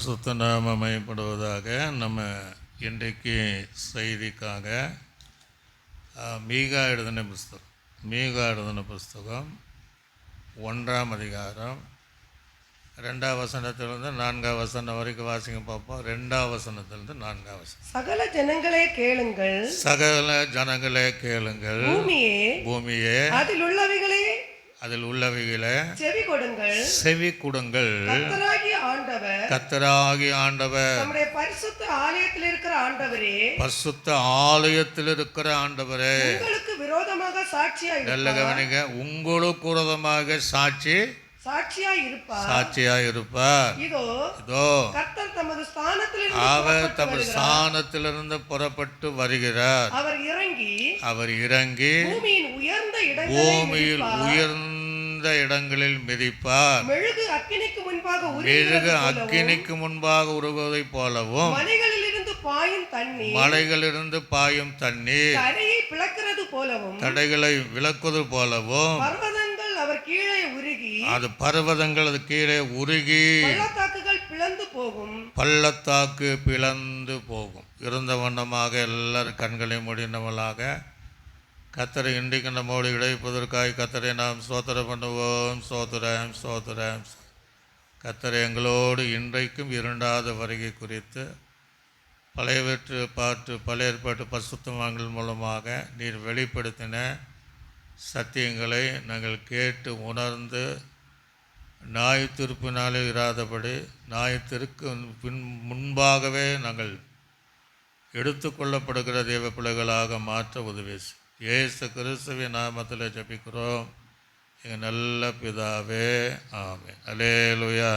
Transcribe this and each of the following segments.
பரிசுத்த நாமம் மகிமைப்படுவதாக. நம்ம இன்றைக்கு செய்திக்காக மீகா எழுதின புஸ்தகம் 1ஆம் அதிகாரம் 2ஆம் வசனத்திலிருந்து 4ஆம் வசனம் வரைக்கும் வாசிங்க பார்ப்போம். 2ஆம் வசனத்திலிருந்து 4ஆம் வசனம். சகல ஜனங்களே கேளுங்கள், பூமியே அதில் உள்ளவைகளே செவி கொடுங்கள். கர்த்தராகிய ஆண்டவர் பரிசுத்த ஆலயத்தில் இருக்கிற ஆண்டவரே உங்களுக்கு விரோதமாக சாட்சியாய் இருப்பார். இதோ அவர் தமது ஸ்தானத்திலிருந்து புறப்பட்டு வருகிறார். அவர் இறங்கி பூமியில் உயர்ந்த இடங்களில் மிதிப்பார். மெழுகு அக்கினிக்கு முன்பாக உருகுவதைப் போலவும் மலைகளிலிருந்து பாயும் தண்ணீர் தடைகளை விளக்குவது போலவும் பர்வதங்கள் அது கீழே உருகி பள்ளத்தாக்கு பிளந்து போகும். இருந்த வண்ணமாக எல்லாரும் கண்களை மூடினவளாக கர்த்தரை இன்றைக்கு நம்மோடு இடைப்பதற்காக கர்த்தரை நாம் ஸ்தோத்திரம் பண்ணுவோம். ஸ்தோத்திரம். கர்த்தரை எங்களோடு இன்றைக்கும் 2வது வருகை குறித்து பழைய ஏற்பாட்டு பரிசுத்தவான்கள் மூலமாக நீர் வெளிப்படுத்தின சத்தியங்களை நாங்கள் கேட்டு உணர்ந்து நியாயத்தீர்ப்பினாலே இராதபடி நியாயத்திற்கு முன்பாகவே நாங்கள் எடுத்துக்கொள்ளப்படுகிற தேவ பிள்ளைகளாக மாற்ற உதவி. இயேசு கிறிஸ்துவின் நாமத்தில் ஜெபிக்கிறோம் எங்கள் நல்ல பிதாவே, ஆமென். அல்லேலூயா.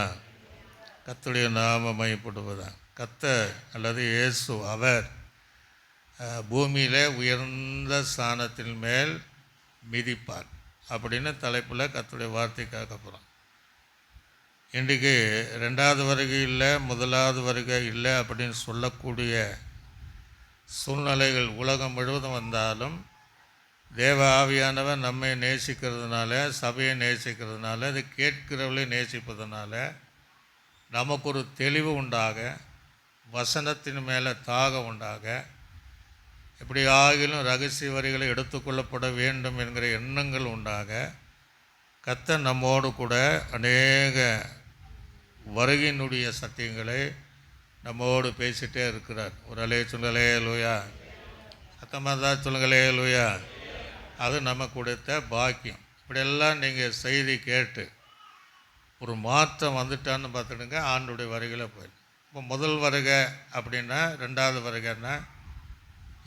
கர்த்தருடைய நாமம் மகிமைப்படுவதாக. கர்த்தர் அல்லது இயேசு அவர் பூமியிலே உயர்ந்த ஸ்தானத்தின் மேல் மிதிப்பார் அப்படின்னு தலைப்பில் கர்த்தருடைய வார்த்தை கேட்க போகிறோம். இன்றைக்கு 2வது வருகை இல்லை, 1வது வருகை இல்லை அப்படின்னு சொல்லக்கூடிய சூழ்நிலைகள் உலகம் முழுவதும் வந்தாலும் தேவ ஆவியானவர் நம்மை நேசிக்கிறதுனால, சபையை நேசிக்கிறதுனால, அது கேட்கிறவளை நேசிப்பதனால நமக்கு ஒரு தெளிவு உண்டாக, வசனத்தின் மேலே தாகம் உண்டாக, எப்படி ஆகிலும் ரகசிய வரிகளை எடுத்துக்கொள்ளப்பட வேண்டும் என்கிற எண்ணங்கள் உண்டாக கர்த்தர் நம்மோடு கூட அநேக வருகையினுடைய சத்தியங்களை நம்மோடு பேசிகிட்டே இருக்கிறார். ஒரு அலைய சொல்லுங்களே லூயா, சத்தமாக தான் சொல்லுங்களே லூயா. அது நம்ம கொடுத்த பாக்கியம். இப்படியெல்லாம் நீங்கள் செய்தி கேட்டு ஒரு மாற்றம் வந்துட்டான்னு பார்த்துடுங்க, ஆண்டுடைய வருகையில் போயிடும். இப்போ முதல் வருகை அப்படின்னா, 2வது வருகைன்னா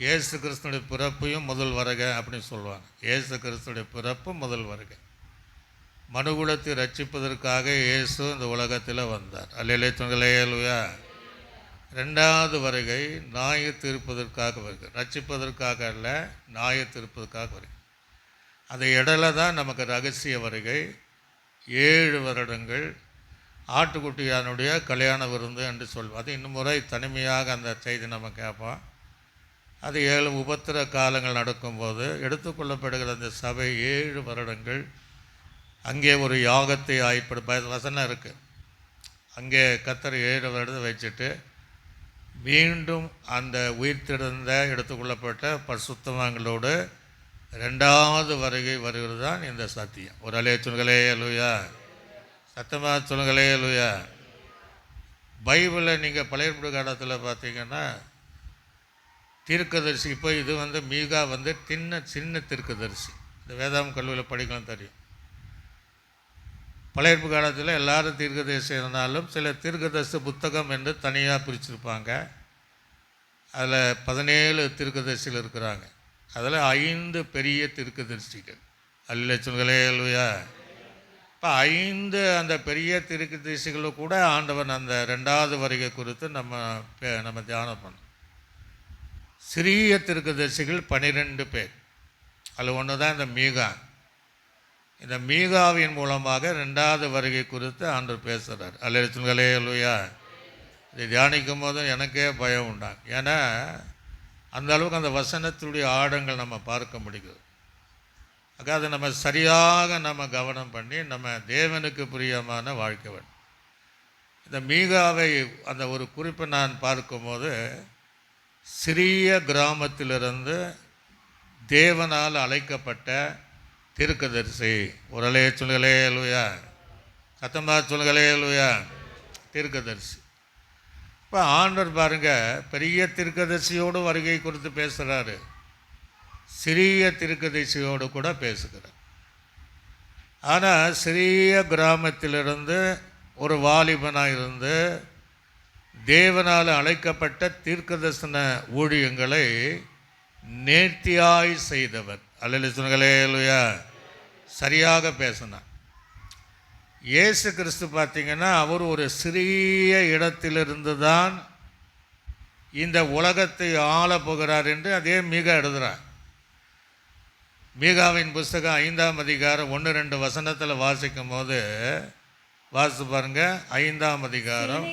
இயேசு கிறிஸ்துடைய பிறப்பையும் முதல் வருகை அப்படின்னு சொல்லுவாங்க. இயேசு கிறிஸ்துடைய பிறப்பு முதல் வருகை. மனுகுலத்தை ரட்சிப்பதற்காக இயேசு இந்த உலகத்தில் வந்தார். அல்லேலூயா சொல்லுங்களேலூயா. 2வது வருகை நியாயத்தீர்ப்பதற்காக வருகை, ரட்சிப்பதற்காக அல்ல, நியாயத்தீர்ப்பதற்காக வருகை. அந்த இடையில தான் நமக்கு ரகசிய வருகை. 7 வருடங்கள் ஆட்டுக்குட்டியானுடைய கல்யாண விருந்து என்று சொல்வோம். அது இன்னும் முறை தனிமையாக அந்த செய்தி நம்ம கேட்போம். அது 7 உபத்திர காலங்கள் நடக்கும்போது எடுத்துக்கொள்ளப்படுகிற அந்த சபை 7 வருடங்கள் அங்கே ஒரு யாகத்தை வசனம் இருக்குது. அங்கே கர்த்தர் 7 வருடத்தை வச்சுட்டு மீண்டும் அந்த உயிர்த்தெழுந்த எடுத்துக்கொள்ளப்பட்ட பரிசுத்தவான்களோடு 2வது வருகை வருகிறது தான் இந்த சத்தியம். ஒரு அலைய சொல்லுங்களே லூயா, சத்தமாக சொல்லுங்களே லூயா. பைபிளில் நீங்கள் பழைய ஏற்பாடு காலத்தில் பார்த்தீங்கன்னா தீர்க்கதரிசி, இப்போ இது மீகா சின்ன தீர்க்கதரிசி. இந்த வேதாம் கல்லூரியில் படிக்கலாம் தெரியும். பழைய ஏற்பாடு காலத்தில் எல்லாரும் தீர்க்கதரிசி இருந்தாலும் சில தீர்க்கதரிசி புத்தகம் என்று தனியாக பிரிச்சிருப்பாங்க. அதில் 17 தீர்க்கதரிசிகள் இருக்கிறாங்க. அதில் 5 பெரிய தீர்க்கதரிசிகள். அல்ல சொல்களே இல்லையா. இப்போ 5 அந்த பெரிய தீர்க்கதரிசிகளும் கூட ஆண்டவன் அந்த 2வது வருகை குறித்து நம்ம தியானம் பண்ணோம். சிறிய தீர்க்கதரிசிகள் 12 பேர். அதில் ஒன்று தான் இந்த மீகா. இந்த மீகாவின் மூலமாக 2வது வருகை குறித்து ஆண்டவர் பேசுகிறார். அல்ல சொல்களே இல்லையா. இதை தியானிக்கும் போது எனக்கே பயம் உண்டாங்க. ஏன்னா அந்த அளவுக்கு அந்த வசனத்துடைய ஆழங்கள் நம்ம பார்க்க முடியுது. அதை நம்ம சரியாக நம்ம கவனம் பண்ணி நம்ம தேவனுக்கு பிரியமான வாழ்க்கை வேண்டும். இந்த மீகாவை அந்த ஒரு குறிப்பை நான் பார்க்கும்போது, சிறிய கிராமத்திலிருந்து தேவனால் அழைக்கப்பட்ட தீர்க்கதரிசி. ஒரு அலைய சொல்லுகளே லூயா, சத்தமா சொல்லுகளே லூயா, தீர்க்கதரிசி. இப்போ ஆண்டவர் பாருங்க, பெரிய தீர்க்கதரிசியோடு வருகை குறித்து பேசுகிறாரு, சிறிய தீர்க்கதரிசியோடு கூட பேசுகிறார். ஆனால் சிறிய கிராமத்திலிருந்து ஒரு வாலிபனாக இருந்து தேவனால் அழைக்கப்பட்ட தீர்க்கதரிசன ஊழியங்களை நேர்த்தியாய் செய்தவர். அல்லேலூயா, சரியாக பேசினார். இயேசு கிறிஸ்து பார்த்தீங்கன்னா, அவர் ஒரு சிறிய இடத்திலிருந்து தான் இந்த உலகத்தை ஆளப் போகிறார் என்று அதே மீகா எழுதுகிறார். மீகாவின் புஸ்தகம் 5ஆம் அதிகாரம் 1-2 வசனத்தில் வாசிக்கும் போது வாசித்து பாருங்க. 5ஆம் அதிகாரம்,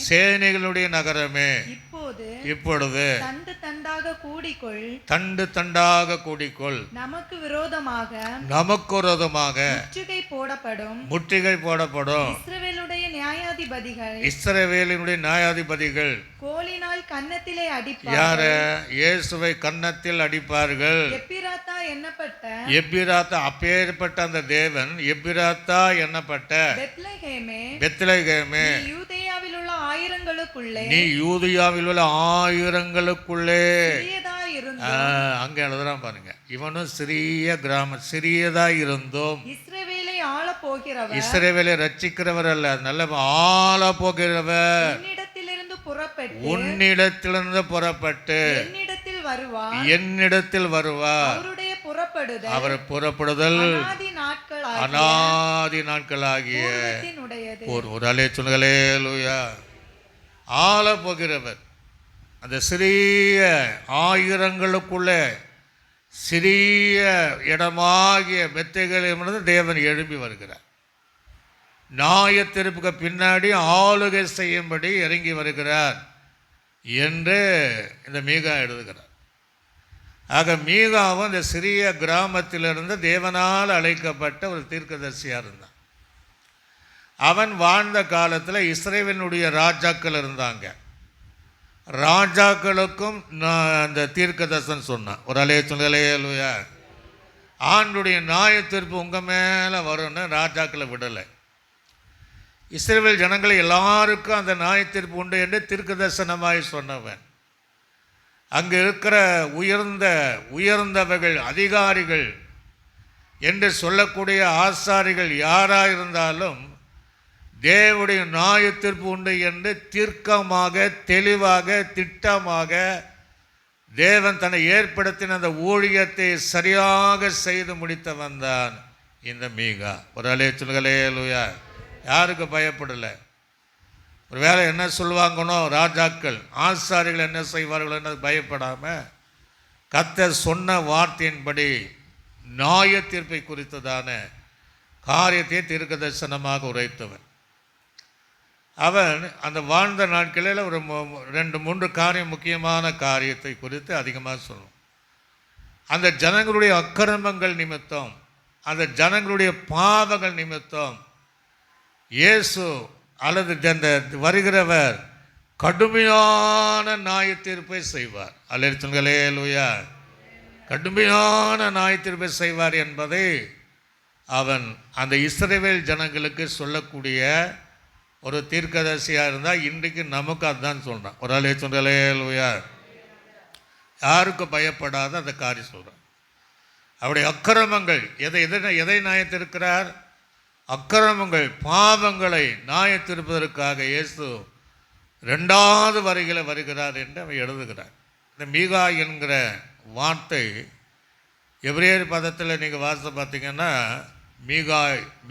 சேனைகளுடைய நகரமே இப்பொழுது தண்டு தண்டாக கூடிக்கொள், நமக்கு விரோதமாக முற்றுகை போடப்படும். இஸ்ரவேலினுடைய நியாயாதிபதிகள் கோலினால் கன்னத்திலே அடிப்பார்கள். யார? இயேசுவை கன்னத்தில் அடிப்பார்கள். எப்பிராத்தா, அப்பேற்பட்ட அந்த தேவன் எப்பிராத்தா எண்ணப்பட்ட பெத்லகேமே, நீ யூதேயாவில் உள்ள ஆயிரங்களுக்குள்ளே. அங்க எழுதுறான் பாருங்க, இவனும் சிறிய கிராமம், சிறியதா இருந்தோம். இஸ்ரவேலை ரட்சிக்கிறவர் அல்ல, நல்ல ஆள போகிறவர். உன்னிடத்திலிருந்து புறப்பட்டு என்னிடத்தில் வருவார். அவர் புறப்படுதல் அநாதி நாட்களாகிய ஒரு அலே சொல்லுகளே லூயா, ஆள போகிறவர். அந்த சிறிய ஆயிரங்களுக்குள்ளே சிறிய இடமாகிய பெத்தைகளிலிருந்து தேவன் எழுப்பி வருகிறார். நியாயத்தீர்ப்புக்கு பின்னாடி ஆளுகை செய்யும்படி இறங்கி வருகிறார் என்று இந்த மீகா எழுதுகிறார். ஆக மீகாவும் இந்த சிறிய கிராமத்திலிருந்து தேவனால் அழைக்கப்பட்ட ஒரு தீர்க்கதரிசியாக இருந்தான். அவன் வாழ்ந்த காலத்தில் இஸ்ரவேலினுடைய ராஜாக்கள் இருந்தாங்க. ராஜாக்களுக்கும் அந்த தீர்க்கதரிசனம் சொன்னான். ஒரு அலைய சொல்லுயா, ஆண்டுடைய நியாயத்தீர்ப்பு உங்கள் மேலே வரும்னு ராஜாக்களை விடலை. இஸ்ரவேல் ஜனங்களை எல்லாருக்கும் அந்த நியாயத்தீர்ப்பு உண்டு என்று தீர்க்கதரிசனமாய் சொன்னவன். அங்கே இருக்கிற உயர்ந்தவர்கள், அதிகாரிகள் என்று சொல்லக்கூடிய ஆசாரிகள் யாராக இருந்தாலும் தேவனுடைய நியாயத்தீர்ப்பு உண்டு என்று தீர்க்கமாக, தெளிவாக, திட்டமாக தேவன் தன்னை ஏற்படுத்தின அந்த ஊழியத்தை சரியாக செய்து முடித்தவன் தான் இந்த மீகா. ஒரு அலைய சொல்லுகளே லூயா, யாருக்கு பயப்படலை. ஒரு வேளை என்ன சொல்லுவாங்கன்னோ ராஜாக்கள், ஆசாரிகள் என்ன செய்வார்கள் என்ன பயப்படாமல் கர்த்தர் சொன்ன வார்த்தையின்படி நியாய தீர்ப்பை குறித்ததான காரியத்தை தீர்க்கதரிசனமாக உரைத்தவன். அவன் அந்த வாழ்ந்த நாட்களில் ஒரு 2-3 காரியம், முக்கியமான காரியத்தை குறித்து அதிகமாக சொல்லணும். அந்த ஜனங்களுடைய அக்கிரமங்கள் நிமித்தம், அந்த ஜனங்களுடைய பாவங்கள் நிமித்தம் இயேசு அல்லது அந்த வருகிறவர் கடுமையான நியாய தீர்ப்பை செய்வார். அல்லேலூயா லூயா, கடுமையான நியாய தீர்ப்பை செய்வார் என்பதை அவன் அந்த இஸ்ரவேல் ஜனங்களுக்கு சொல்லக்கூடிய ஒரு தீர்க்கதரிசியாக இருந்தால் இன்றைக்கு நமக்கு அதுதான் சொல்கிறான். ஒரு ஆளே சொல்லுயா, யாருக்கு பயப்படாத அந்த காரியம் சொல்கிறான். அவருடைய அக்கிரமங்கள் எதை நியாயத்திருக்கிறார்? அக்கிரமங்கள், பாவங்களை நியாயத்திருப்பதற்காக இயேசு 2வது வருகையில் வருகிறார் என்று அவன் எழுதுகிறார். இந்த மீகா என்கிற வார்த்தை எபிரேயர் பதத்தில் நீங்கள் வாசித்து பார்த்தீங்கன்னா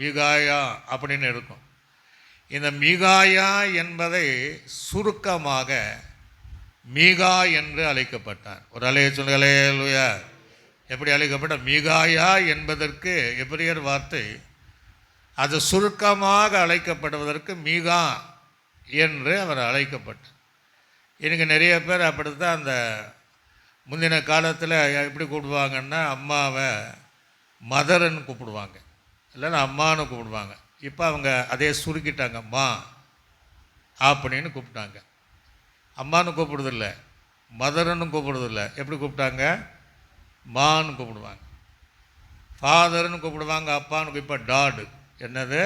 மீகாயா அப்படின்னு இருக்கும். இந்த மீகாயா என்பதை சுருக்கமாக மீகா என்று அழைக்கப்பட்டார். ஒரு அலைய சொல்லுகளேலூயா, எப்படி அழைக்கப்பட்ட மீகாயா என்பதற்கு எபிரேயர் வார்த்தை அது சுருக்கமாக அழைக்கப்படுவதற்கு மீகா என்று அவர் அழைக்கப்பட்டார். எனக்கு நிறைய பேர் அப்படித்தான் அந்த முந்தின காலத்தில் எப்படி கூப்பிடுவாங்கன்னா, அம்மாவை மதர்ன்னு கூப்பிடுவாங்க, இல்லைன்னா அம்மானு கூப்பிடுவாங்க. இப்போ அவங்க அதே சுருக்கிட்டாங்க, மா அப்படின்னு கூப்பிட்டாங்க. அம்மானு கூப்பிடுறதில்ல, மதர்னு கூப்பிடுறதில்ல. எப்படி கூப்பிட்டாங்க? மான்னு கூப்பிடுவாங்க. ஃபாதர்னு கூப்பிடுவாங்க, அப்பான்னு. இப்போ டாடு. என்னது?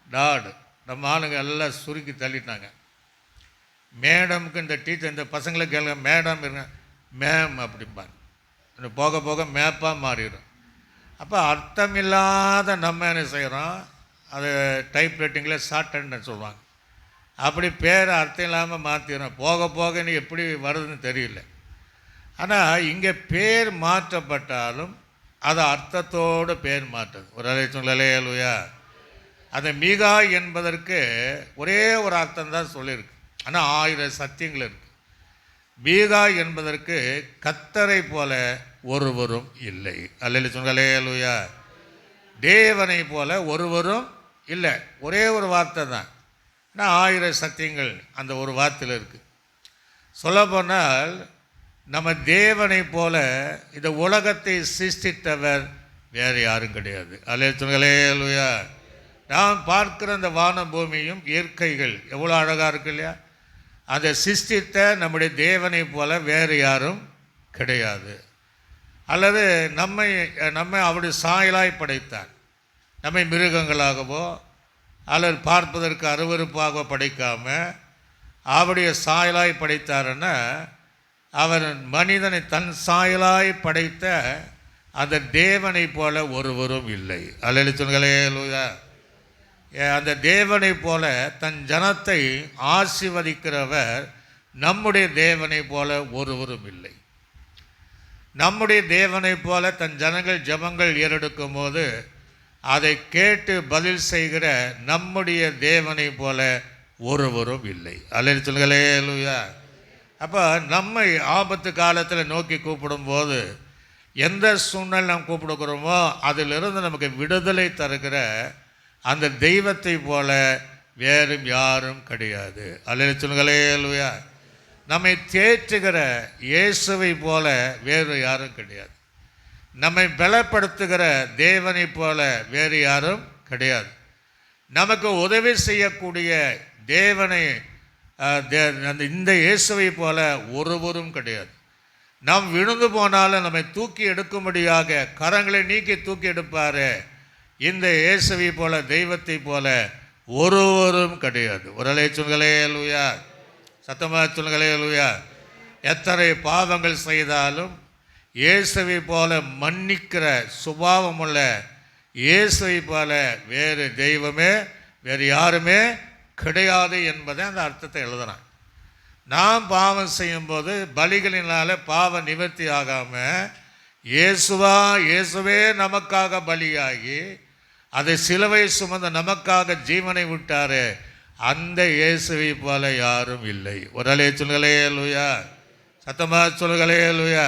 டாடு. நம்ம ஆளுங்க எல்லாம் சுருக்கி தள்ளிட்டாங்க. மேடமுக்கு இந்த டீச்சர், இந்த பசங்களை கேளுங்க, மேடம் இருங்க, மேம் அப்படிம்பாங்க. இன்னும் போக போக மேப்பாக மாறிடும். அப்போ அர்த்தமில்லாத நம்ம என்ன செய்கிறோம், அது டைப் ரைட்டிங்கில் ஷார்ட் ஹேண்ட்னு சொல்லுவாங்க. அப்படி பேரை அர்த்தம் இல்லாமல் மாற்றிடுறோம். போக போக நீ எப்படி வருதுன்னு தெரியல. ஆனால் இங்கே பேர் மாற்றப்பட்டாலும் அது அர்த்தத்தோடு பேர் மாற்றுது. ஒரு அலையா அந்த மீகா என்பதற்கு ஒரே ஒரு அர்த்தம் தான் சொல்லியிருக்கு, ஆனால் 1000 சத்தியங்கள் இருக்குது. மீகா என்பதற்கு கர்த்தரை போல ஒருவரும் இல்லை. அல்லேலூயா. தேவனை போல ஒருவரும் இல்லை. ஒரே ஒரு வார்த்தை தான், ஆனால் 1000 சத்தியங்கள் அந்த ஒரு வார்த்தையில் இருக்குது. சொல்லப்போனால் நம்ம தேவனை போல இந்த உலகத்தை சிருஷ்டித்தவர் வேறு யாரும் கிடையாது. அல்லேலூயா. நாம் பார்க்குற அந்த வான பூமியும் இயற்கைகள் எவ்வளோ அழகாக இருக்கு இல்லையா? அதை சிருஷ்டித்த நம்முடைய தேவனை போல வேறு யாரும் கிடையாது. அல்லது நம்மை அவருடைய சாயலாய் படைத்தார். நம்மை மிருகங்களாகவோ அல்லது பார்ப்பதற்கு அருவருப்பாக படைக்காமல் அவருடைய சாயலாய் படைத்தாருன்னா, அவர் மனிதனை தன் சாயலாய் படைத்த அந்த தேவனை போல ஒருவரும் இல்லை. அல்லேலூயா. அந்த தேவனை போல தன் ஜனத்தை ஆசீர்வதிக்கிறவர் நம்முடைய தேவனை போல ஒருவரும் இல்லை. நம்முடைய தேவனை போல தன் ஜனங்கள் ஜெபங்கள் ஏறெடுக்கும் போது அதை கேட்டு பதில் செய்கிற நம்முடைய தேவனை போல ஒருவரும் இல்லை. அல்லேலூயா. அப்போ நம்மை ஆபத்து காலத்தில் நோக்கி கூப்பிடும்போது எந்த சூழ்நிலை நாம் கூப்பிடுக்கிறோமோ அதிலிருந்து நமக்கு விடுதலை தருகிற அந்த தெய்வத்தை போல வேறும் யாரும் கிடையாது. அல்லேலூயா. நம்மை தேற்றுகிற இயேசுவை போல வேறு யாரும் கிடையாது. நம்மை பலப்படுத்துகிற தேவனை போல வேறு யாரும் கிடையாது. நமக்கு உதவி செய்யக்கூடிய தேவனை இந்த இயேசுவை போல ஒருவரும் கிடையாது. நாம் விழுந்து போனாலும் நம்மை தூக்கி எடுக்கும்படியாக கரங்களை நீக்கி தூக்கி எடுப்பார். இந்த இயேசுவை போல தெய்வத்தை போல ஒருவரும் கிடையாது. ஒரு அலையா சத்தமாக சொல்லுங்களேலூயா. எத்தனை பாவங்கள் செய்தாலும் இயேசுவை போல மன்னிக்கிற சுபாவமுள்ள இயேசுவை போல வேறு தெய்வமே வேறு யாருமே கிடையாது என்பதை அந்த அர்த்தத்தை எழுதுறான். நாம் பாவம் செய்யும்போது பலிகளினால் பாவ நிவர்த்தி ஆகாமல் இயேசுவே நமக்காக பலியாகி அதை சிலுவை சுமந்த நமக்காக ஜீவனை விட்டார். அந்த இயேசுவை போல யாரும் இல்லை. ஒரு சொல்லுங்களேலூயா. சத்தமாக சொல்லுங்களேலூயா.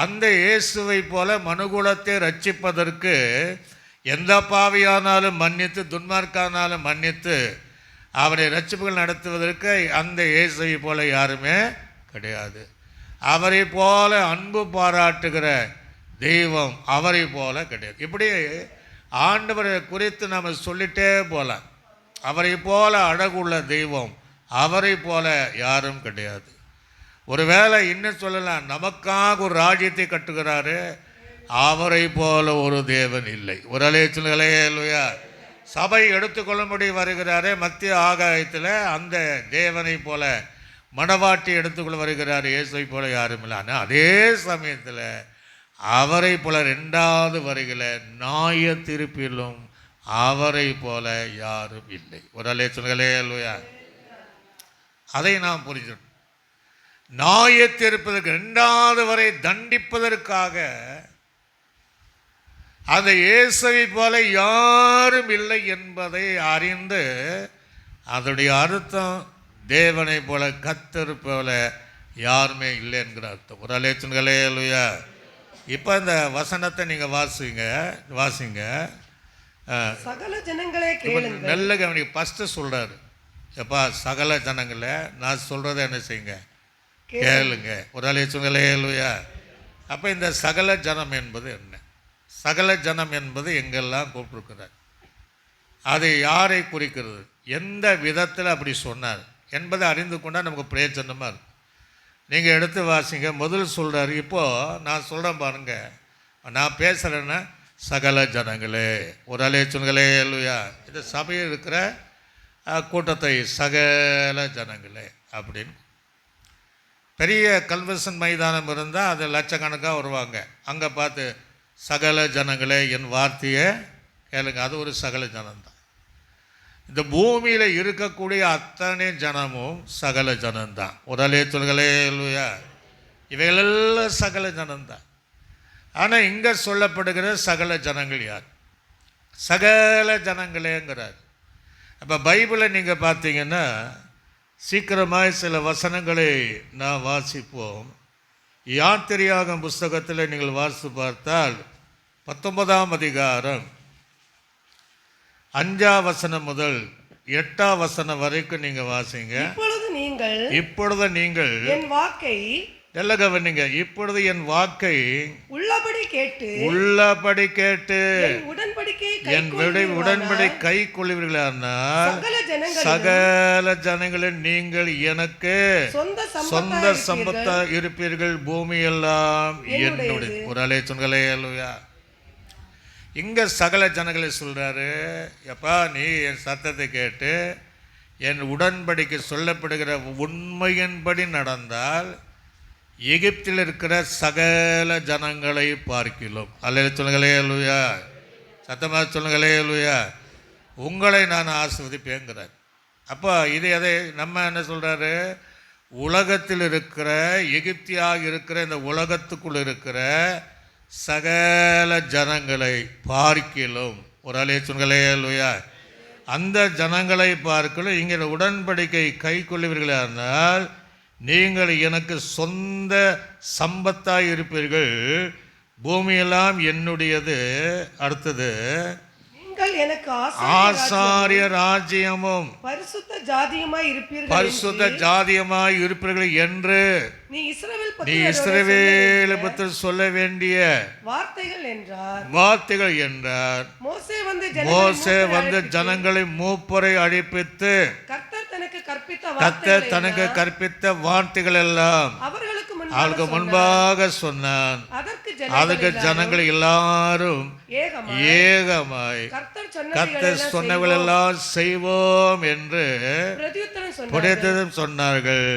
அந்த இயேசுவை போல மனுகுலத்தை ரட்சிப்பதற்கு எந்த பாவியானாலும் மன்னித்து துன்மார்க்கானாலும் மன்னித்து அவரை ரட்சிப்புகள் நடத்துவதற்கு அந்த இயேசுவை போல யாருமே கிடையாது. அவரை போல அன்பு பாராட்டுகிற தெய்வம் அவரை போல கிடையாது. இப்படி ஆண்டவரை குறித்து நாம் சொல்லிட்டே போகலாம். அவரை போல அழகுள்ள தெய்வம் அவரை போல யாரும் கிடையாது. ஒருவேளை இன்னும் சொல்லலாம், நமக்காக ஒரு ராஜ்யத்தை கட்டுகிறாரு, அவரை போல ஒரு தேவன் இல்லை. ஒரு அலையா சபை எடுத்துக்கொள்ளும்படி வருகிறாரு மத்திய ஆகாயத்தில், அந்த தேவனை போல மணவாட்டி எடுத்துக்கொள்ள வருகிறார். இயேசுவை போல யாரும் இல்லை. ஆனால் அதே சமயத்தில் அவரை போல 2வது வருகிற நியாய தீர்ப்பிலும் அவரை போல யாரும் இல்லை. ஒரு அலையா அதை நாம் புரிஞ்சிடணும். நியாய தீர்ப்பதற்கு 2வது வரை தண்டிப்பதற்காக அந்த இயேசுவை போல யாரும் இல்லை என்பதை அறிந்து அதனுடைய அர்த்தம் தேவனை போல கர்த்தர் போல யாருமே இல்லை என்கிற அர்த்தம். ஒரு அலையா. இப்போ இந்த வசனத்தை நீங்கள் வாசிங்க. சகல ஜனங்களே கேளுங்கள். நல்ல கவனி. ஃபஸ்ட்டு சொல்கிறாரு, எப்பா சகல ஜனங்களே நான் சொல்கிறத என்ன செய்யுங்க, கேளுங்க. ஒரு அலையா. அப்போ இந்த சகல ஜனம் என்பது என்ன? சகல ஜனம் என்பது எங்கெல்லாம் கூப்பிட்டுருக்கிறார். அது யாரை குறிக்கிறது, எந்த விதத்தில் அப்படி சொன்னார் என்பதை அறிந்து கொண்டால் நமக்கு பிரயோஜனமாக இருக்கும். நீங்கள் எடுத்து வாசிங்க. முதல் சொல்கிறார், இப்போது நான் சொல்கிறேன் பாருங்க, நான் பேசுகிறேன்னா சகல ஜனங்களே, ஒரு அலைய சொல்களே இல்லையா, இந்த சபையில் இருக்கிற கூட்டத்தை சகல ஜனங்களே அப்படின்னு. பெரிய கன்வென்ஷன் மைதானம் இருந்தால் அது லட்சக்கணக்காக வருவாங்க. அங்கே பார்த்து சகல ஜனங்களே என் வார்த்தையை கேளுங்க, அது ஒரு சகல ஜனம்தான். இந்த பூமியில் இருக்கக்கூடிய அத்தனை ஜனமும் சகல ஜனம்தான். ஒரு அலைய சொல்களே இல்லையா, இவைகளெல்லாம் சகல ஜனம்தான். ஆனால் இங்கே சொல்லப்படுகிற சகல ஜனங்கள் யார்? சகல ஜனங்களேங்கிறார். அப்போ பைபிளை நீங்கள் பார்த்தீங்கன்னா சீக்கிரமாய் சில வசனங்களை நான் வாசிப்போம். யாத்திரையாகும் புஸ்தகத்தில் நீங்கள் வாசித்து பார்த்தால் 19ஆம் அதிகாரம் 5ஆம் வசனம் முதல் 8ஆம் வசனம் வரைக்கும் நீங்கள் வாசிங்க. இப்பொழுது நீங்கள் என் வாக்கை நல்ல கவனிங்க. இப்பொழுது என் வாக்கை உள்ளபடி கேட்டு என் உடன்படி கை கொள்வீர்களானால் சகல ஜனங்களில் நீங்கள் எனக்கு சொந்த சம்பத்தா இருப்பீர்கள், பூமியெல்லாம் என்னுடைய. ஒரு அலை சொன்களே அல்லையா, இங்க சகல ஜனங்களை சொல்றாரு. எப்பா நீ என் சத்தத்தை கேட்டு என் உடன்படிக்கு சொல்லப்படுகிற உண்மையின்படி நடந்தால் எகிப்தில் இருக்கிற சகல ஜனங்களை பார்க்கிறோம். அல்ல சொல்லுங்களே அல்லையா, சத்தமாக சொல்லுங்களே அல்லையா, உங்களை நான் ஆசீர்வதிப்பேங்கிறார். அப்போ இது எதை நம்ம என்ன சொல்கிறாரு, உலகத்தில் இருக்கிற எகிப்தியாக இருக்கிற இந்த உலகத்துக்குள் இருக்கிற சகல ஜனங்களை பார்க்கிறோம். ஒரு அலைய சொல்லுங்களே அல்லையா, அந்த ஜனங்களை பார்க்கலும் இங்கே உடன்படிக்கை கை கொள்ளுவீர்களானால் நீங்கள் எனக்கு சொந்த சம்பத்தாய் இருப்பீர்கள், பூமியெல்லாம் என்னுடையது. அடுத்தது, நீங்கள் எனக்கு ஆசாரிய ராஜ்யமும் பரிசுத்த ஜாதியமாய் இருப்பீர்கள் என்று நீ இஸ்ரவேல் பற்றி சொல்ல வேண்டிய வார்த்தைகள் என்றார். மோசே வந்து ஜனங்களை மூப்பரை அழைப்பித்து கர்த்தர் தனக்கு கற்பித்த வார்த்தைகள் எல்லாம் அவளுக்கு முன்பாக சொன்னான். அதுக்கு ஜனங்கள் எல்லாரும் ஏகமாய் கர்த்தர் சொன்னவர்கள் எல்லாம் செய்வோம் என்று பிரதியுத்தரம் சொன்னார்கள்.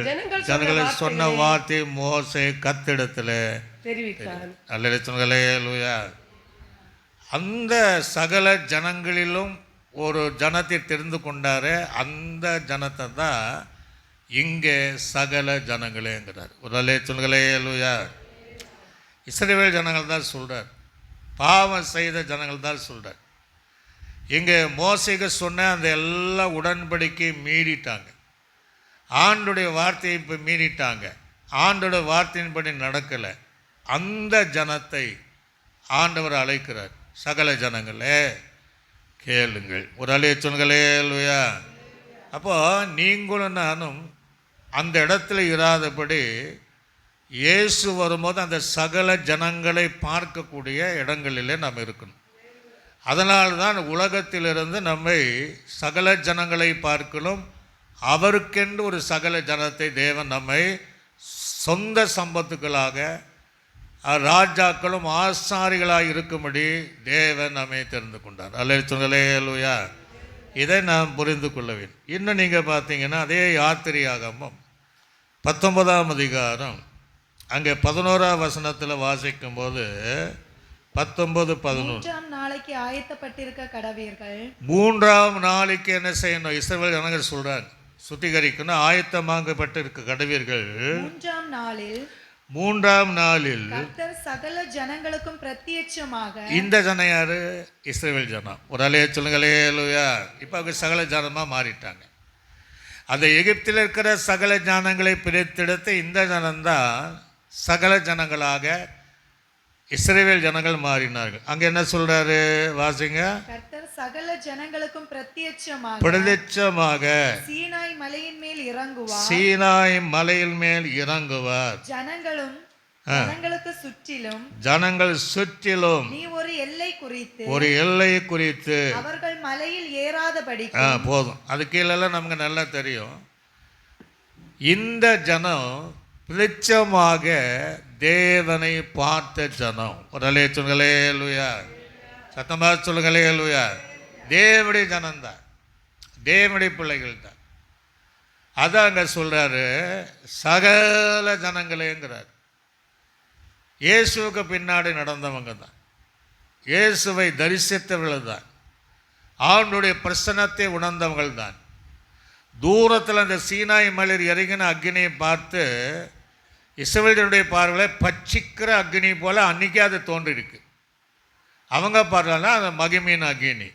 ஜனங்கள் சொன்ன வார்த்தை மோசே கர்த்தரிடத்தில் தெரிவித்தார். அந்த சகல ஜனங்களிலும் ஒரு ஜனத்தை தெரிந்து கொண்டாரு. அந்த ஜனத்தை தான் இங்கே சகல ஜனங்களேங்கிறார். ஒரு அலே சொல்களே அல்லையா, இஸ்ரவேல் ஜனங்கள் தான் சொல்கிறார், பாவம் செய்த ஜனங்கள் தான் சொல்கிறார். இங்கே மோசேக்கு சொன்ன அந்த எல்லா உடன்படிக்கை மீறிட்டாங்க, ஆண்டுடைய வார்த்தையை இப்போ மீறிட்டாங்க, ஆண்டோட வார்த்தையின்படி நடக்கலை. அந்த ஜனத்தை ஆண்டவர் அழைக்கிறார், சகல ஜனங்களே கேளுங்கள். ஒரு அலைய சொல்களே இல்லையா. அப்போ நீங்களும் நானும் அந்த இடத்துல இராதபடி இயேசு வரும்போது அந்த சகல ஜனங்களை பார்க்கக்கூடிய இடங்களிலே நாம் இருக்கணும். அதனால்தான் உலகத்திலிருந்து நம்மை சகல ஜனங்களை பார்க்கணும். அவருக்கென்று ஒரு சகல ஜனத்தை தேவன் நம்மை சொந்த சம்பத்துக்களாக ராஜாக்களும் ஆசாரிகளாக இருக்கும்படி தேவன் நம்மை தெரிந்து கொண்டார். அல்ல சொல்களே அல்லையா. இதை நாம் புரிந்து கொள்ள வேண்டும். இன்னும் நீங்கள் பார்த்தீங்கன்னா அதே யாத்திரையாகமம் 19ஆம் அதிகாரம் அங்கே 11ஆம் வசனத்தில் வாசிக்கும் போது 19-11 நாளைக்கு ஆயத்தப்பட்டிருக்க கடவீர்கள். 3ஆம் நாளைக்கு என்ன செய்யணும், இஸ்ரவேல் ஜனங்கள் சொல்றாங்க, சுத்திகரிக்கணும், ஆயத்தமாகப்பட்டிருக்க கடவீர்கள். 3ஆம் நாளில் கர்த்தர் சகல ஜனங்களுக்கும் பிரத்யட்சமாக. இந்த ஜனம் யாரு? இஸ்ரவேல் ஜனம். ஒரு அலைய சொல்லுங்களே அல்லையா. இப்போ அவங்க சகல ஜனமாக மாறிட்டாங்க. அந்த எகிப்தில் இருக்கிற சகல ஜனங்களை பிரித்தெடுத்து இந்த ஜனம்தான் சகல ஜனங்களாக இஸ்ரவேல் ஜனங்கள் மாறினார்கள். அங்க என்ன சொல்றாரு வாசிங்க. கர்த்தர் சகல ஜனங்களுக்கும் பிரத்யட்சமாக சீனாய் மலையின் மேல் இறங்குவார். சீனாய் மலையின் மேல் இறங்குவார். ஜனங்களும் ஜனங்களுக்கு சுற்றிலும் ஜனங்கள் சுற்றிலும் நீ ஒரு எல்லை குறித்து ஒரு எல்லை குறித்து அவர்கள் மலையில் ஏறாதபடி போதும். அது கீழெல்லாம் நமக்கு நல்லா தெரியும். இந்த ஜனம் பிளிச்சமாக தேவனை பார்த்த ஜனம். ஒரு அலைய சொல்லுங்களே லூயா, சத்தமாக சொல்லுங்களே லூயா. தேவனுடைய ஜனம்தான், தேவனுடைய பிள்ளைகள் தான். அதான் அங்கே சொல்றாரு சகல ஜனங்களேங்கிறார். இயேசுவுக்கு பின்னாடி நடந்தவங்க தான், இயேசுவை தரிசித்தவர்கள் தான், ஆண்டவருடைய பிரசன்னத்தை உணர்ந்தவர்கள் தான். தூரத்தில் அந்த சீனாய் மலையில் இறங்கின அக்னியை பார்த்து இஸ்ரவேலருடைய பார்வையை பட்சிக்கிற அக்னி போல அன்றைக்கே அது தோன்றிருக்கு. அவங்க பார்க்கலன்னா அந்த மகிமையின் அக்னி,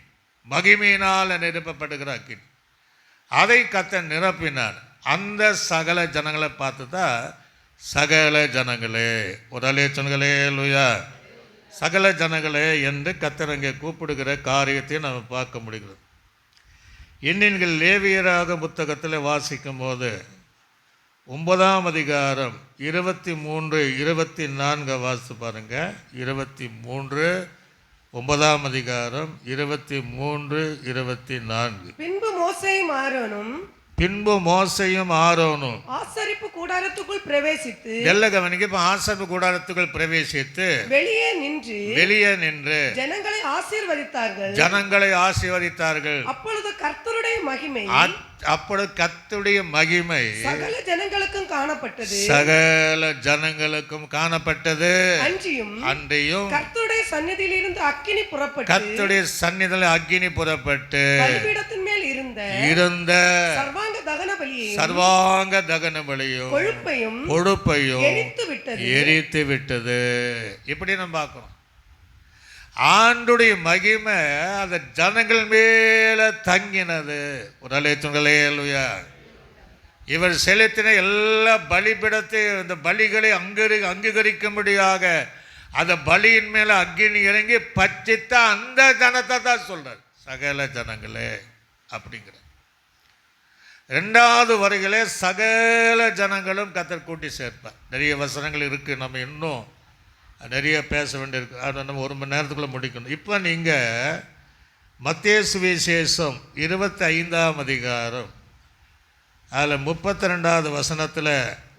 மகிமையினால் நிரப்பப்படுகிற அக்னி, அதை கர்த்தர் நிரப்பினார். அந்த சகல ஜனங்களை பார்த்து தான் சகல ஜனங்களே, ஒரு அலேச்சன்களே லூயா, சகல ஜனங்களே என்று கர்த்தர் அங்கே கூப்பிடுகிற காரியத்தையும் நம்ம பார்க்க முடிகிறது. எண்ணின்கள் லேவியராக புத்தகத்தில் வாசிக்கும் போது 9ஆம் அதிகாரம் 23, 24 வாசித்து பாருங்க. 23, 9ஆம் அதிகாரம் 23, 24. பின்பு மோசையும் ஆரோனும் ஆசரிப்பு கூடாரத்துக்குள் பிரவேசித்து நல்ல கவனிக்க. இப்ப ஆசரிப்பு கூடாரத்துக்குள் பிரவேசித்து வெளியே நின்று ஜனங்களை ஆசீர்வதித்தார்கள். அப்பொழுது கர்த்தருடைய மகிமை சகல ஜனங்களுக்கும் காணப்பட்டது. அன்றியும் கர்த்தருடைய சந்நிதியிலிருந்து அக்கினி புறப்பட்டு பலிபீடத்தின் மேல் இருந்த சர்வாங்க தகன பலியும் கொழுப்பையும் எரித்து விட்டது. இப்படி நம்ம பார்க்கிறோம். ஆண்டுடைய மகிமை அந்த ஜனங்கள் மேல தங்கினது. ஒரு அலையத்துங்களே அல்லையா. இவர் செலுத்தின எல்லா பலிபீடத்தை, அந்த பலிகளை அங்கீகரிக்கும்படியாக அந்த பலியின் மேல அக்கினி இறங்கி பச்சித்த அந்த ஜனத்தை தான் சொல்றார் சகல ஜனங்களே அப்படிங்கிற. 2வது வருகையிலே சகல ஜனங்களும் கர்த்தர் கூட்டி சேர்ப்பார். நிறைய வசனங்கள் இருக்கு, நம்ம இன்னும் நிறைய பேச வேண்டியிருக்கு. அதை நம்ம 1 மணி நேரத்துக்குள்ளே முடிக்கணும். இப்போ நீங்கள் மத்தேயு சுவிசேஷம் 25ஆம் அதிகாரம் அதில் 32வது வசனத்தில்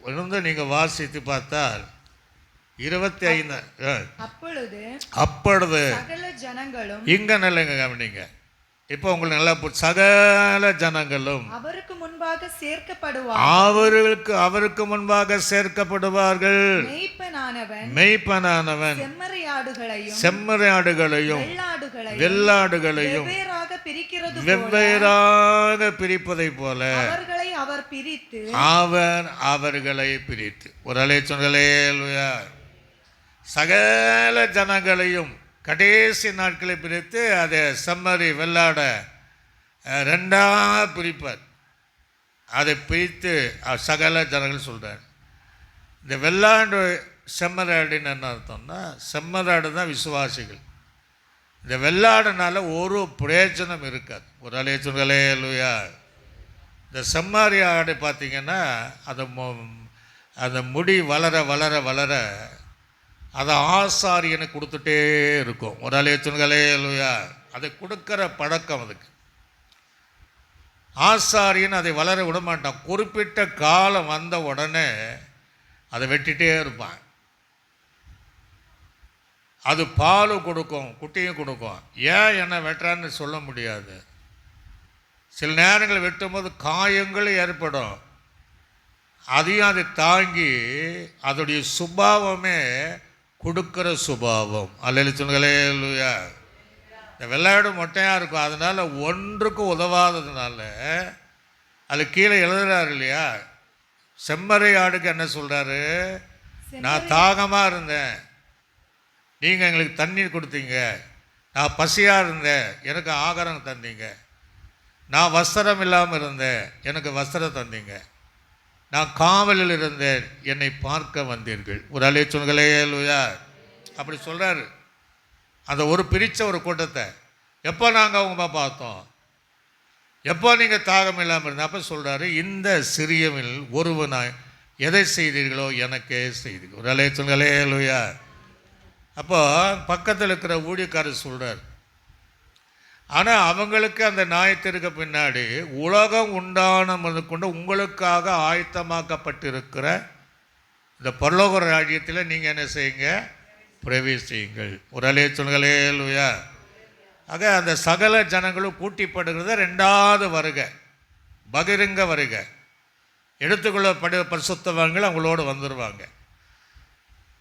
இருந்து நீங்கள் வாசித்து பார்த்தால் 25 அப்பொழுது சகல ஜனங்களும் இங்கே நல்லங்க கவனிங்க. இப்போ உங்களுக்கு நல்லா சகல ஜனங்களும் அவருக்கு முன்பாக சேர்க்கப்படுவார்கள். மெய்ப்பனானவன் செம்மறியாடுகளையும் வெள்ளாடுகளையும் வெவ்வேறாக பிரிப்பதை போல அவர் அவர்களை பிரித்து. ஒரு அலைச்சொல்களே சகல ஜனங்களையும் கடைசி நாட்களை பிரித்து அதை செம்மறி வெள்ளாட 2ஆக பிரிப்பார். அதை பிரித்து சகல ஜனங்கள் சொல்கிறார். இந்த வெள்ளாடு செம்மறியாடுன்னு என்ன அர்த்தம்னா, செம்மறியாடு தான் விசுவாசிகள். இந்த வெள்ளாடுனால ஒரு பிரயோஜனம் இருக்காது. ஒரு அலையச்சுங்களே இல்லையா. இந்த செம்மறி ஆடு பார்த்திங்கன்னா அந்த முடி வளர வளர வளர அதை ஆசாரியனுக்கு கொடுத்துட்டே இருக்கும். ஒரு அலையச்சுங்களே இல்லையா. அதை கொடுக்குற பழக்கம் அதுக்கு. ஆசாரியன் அதை வளர விட மாட்டான். குறிப்பிட்ட காலம் வந்த உடனே அதை வெட்டிகிட்டே இருப்பான். அது பால் கொடுக்கும், குட்டியும் கொடுக்கும். ஏன் என்ன வெட்டுறான்னு சொல்ல முடியாது. சில நேரங்கள் வெட்டும்போது காயங்கள் ஏற்படும். அதையும் அதை தாங்கி அதோடைய சுபாவமே கொடுக்குற சுபாவம். அல்ல சொல்லுங்களே இல்லையா. இந்த வெள்ளாடு மொட்டையாக இருக்கும், அதனால் ஒன்றுக்கும் உதவாததுனால அது கீழே எழுதுறாரு இல்லையா. செம்மறி ஆடுக்கு என்ன சொல்கிறாரு, நான் தாகமாக இருந்தேன், நீங்கள் எங்களுக்கு தண்ணீர் கொடுத்தீங்க. நான் பசியாக இருந்தேன், எனக்கு ஆகாரம் தந்தீங்க. நான் வஸ்திரம் இல்லாமல் இருந்தேன், எனக்கு வஸ்திரம் தந்தீங்க. நான் காவலில் இருந்தேன், என்னை பார்க்க வந்தீர்கள். ஒரு அலைய சொல்களே இல்லையா. அப்படி சொல்கிறாரு. அந்த ஒரு பிரித்த ஒரு கூட்டத்தை எப்போ நாங்கள் அவங்க பார்த்தோம், எப்போ நீங்கள் தாகம் இல்லாமல் இருந்த அப்போ சொல்கிறாரு, இந்த சிறியவில் ஒருவனாய் எதை செய்தீர்களோ எனக்கே செய்தீர்கள். ஒரு அலே சொல்லுங்களே லூயா. அப்போ பக்கத்தில் இருக்கிற ஊழியக்காரர் சொல்கிறார், ஆனால் அவங்களுக்கு அந்த நியாயத்திற்கு பின்னாடி உலகம் உண்டான கொண்டு உங்களுக்காக ஆயத்தமாக்கப்பட்டிருக்கிற இந்த பரலோக ராஜ்யத்தில் நீங்கள் என்ன செய்யுங்க, பிரவேசியுங்கள். ஒரு அலே சொல்லுங்களே லூயா. ஆக அந்த சகல ஜனங்களும் கூட்டிப்படுகிறது ரெண்டாவது வருகை, பகிரங்க வருகை. எடுத்துக்கொள்ளப்பட பரிசுத்தவான்கள் அவங்களோடு வந்துடுவாங்க.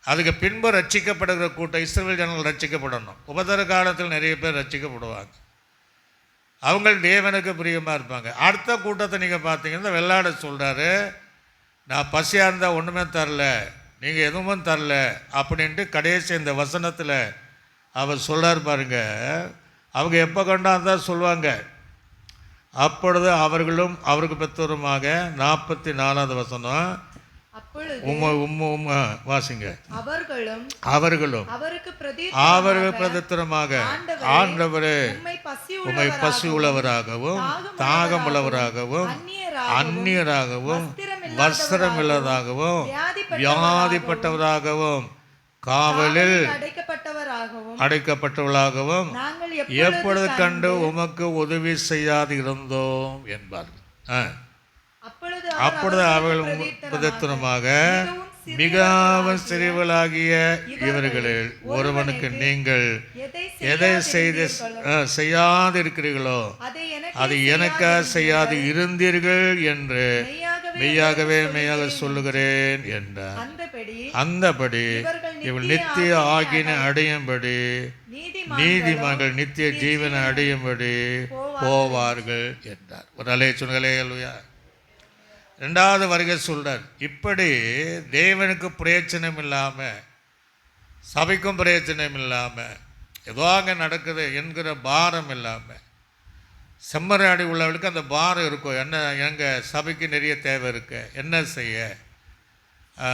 அதுக்கு பின்பு ரட்சிக்கப்படுகிற கூட்டம் இஸ்ரவேல் ஜனங்கள் ரட்சிக்கப்படணும். உபதர காலத்தில் நிறைய பேர் ரட்சிக்கப்படுவாங்க. அவங்க தேவனுக்கு பிரியமாக இருப்பாங்க. அடுத்த கூட்டத்தை நீங்கள் பார்த்தீங்கன்னா வெள்ளாட சொல்கிறாரு, நான் பசியாக இருந்தால் ஒன்றுமே தரல, நீங்கள் எதுவும் தரல அப்படின்ட்டு கடைசி இந்த வசனத்தில் அவர் சொல்கிறார் பாருங்க. அவங்க எப்போ கொண்டாந்தான் சொல்லுவாங்க, அப்பொழுது அவர்களும் அவருக்கு பெற்றோருமாக 44வது வசனம் வாசிங்க. அவர்களும் அவருக்கு பிரதித்திரமாக, ஆண்டவரே உம்மை பசி உள்ளவராகவும் தாகமுள்ளவராகவும் அந்நியராகவும் வஸ்திரமில்லதாகவும் வியாதிப்பட்டவராகவும் காவலில் அடைக்கப்பட்டவர்களாகவும் எப்பொழுது கண்டு உமக்கு உதவி செய்யாது இருந்தோம் என்பார்கள். அப்பொழுது அவர்கள் பிரதித்திரமாக, மிகவும் சிறியவளாகிய இவர்களில் ஒருவனுக்கு நீங்கள் எதை செய்யாதிருக்கிறீர்களோ அதை எனக்காக செய்யாது இருந்தீர்கள் என்று மெய்யாக சொல்லுகிறேன் என்றார். அந்தபடி இவள் நித்திய ஆகின அடையும்படி, நீதிமான்கள் நித்திய ஜீவனை அடையும்படி போவார்கள் என்றார். ஒரு அலே சொல்லுங்களே அல்லையா. ரெண்டாவது வருகை சொல்றார். இப்படி தேவனுக்கு பிரயோஜனம் இல்லாமல், சபைக்கும் பிரயோஜனம் இல்லாமல், ஏதோ அங்கே நடக்குது என்கிற பாரம் இல்லாமல், செம்மறாடி உள்ளவர்களுக்கு அந்த பாரம் இருக்கும். என்ன, எங்கள் சபைக்கு நிறைய தேவை இருக்கு, என்ன செய்ய,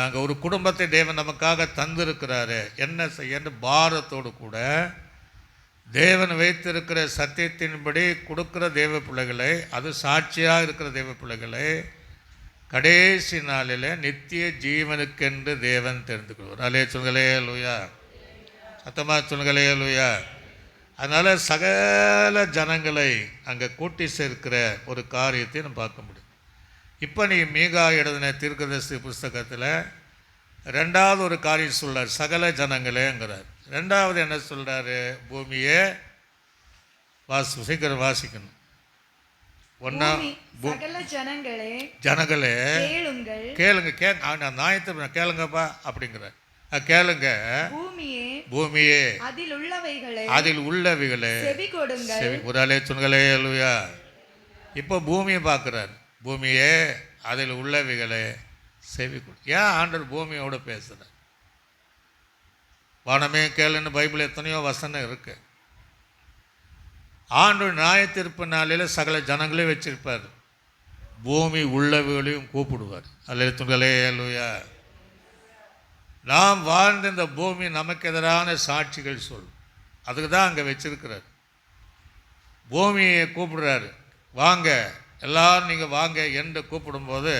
அங்கே ஒரு குடும்பத்தை தேவன் நமக்காக தந்திருக்கிறாரு, என்ன செய்யன்னு பாரத்தோடு கூட தேவன் வைத்திருக்கிற சத்தியத்தின்படி கொடுக்குற தேவ பிள்ளைகளை, அது சாட்சியாக இருக்கிற தேவ பிள்ளைகளை கடைசி நாளில் நித்திய ஜீவனுக்கென்று தேவன் தெரிந்து கொள்வார். அலே சொல்லுங்களே லூயா, சத்தமாக சொல்லுங்களே லூயா. அதனால் சகல ஜனங்களை அங்கே கூட்டி சேர்க்கிற ஒரு காரியத்தை நம்ம பார்க்க முடியும். இப்போ நீ மீகா எழுதின தீர்க்கதரிசி புஸ்தகத்தில் ரெண்டாவது ஒரு காரியம் சொல்கிறார், சகல ஜனங்களேங்கிறார். ரெண்டாவது என்ன சொல்கிறாரு, பூமியே சீக்கிரம் வாசிக்கணும். ஒன்னா ஜனங்களே கேளுங்க, ஞாயிற்று கேளுங்கப்பா அப்படிங்கிற, கேளுங்க பூமியே அதில் உள்ளவைகளே ஒரு அலே சொல்லுங்களே அல்லையா. இப்போ பூமியை பார்க்குறாரு, பூமியே அதில் உள்ளவைகளே செவி கொடு. ஏன் ஆண்டவர் பூமியோட பேசுகிறார்? வானமே கேளுன்னு பைபிள் எத்தனையோ வசனம் இருக்கு. ஆண்டவர் நியாயத்தீர்ப்பு நாளில் சகல ஜனங்களையும் வச்சிருப்பார், பூமி உள்ளவைகளையும் கூப்பிடுவார். அல்ல துங்களே அல்லையா. நாம் வாழ்ந்த இந்த பூமி நமக்கு எதிரான சாட்சிகள் சொல், அதுக்கு தான் அங்கே வச்சிருக்கிறார். பூமியை கூப்பிடுறாரு, வாங்க எல்லாரும் நீங்கள் வாங்க என்று கூப்பிடும்போது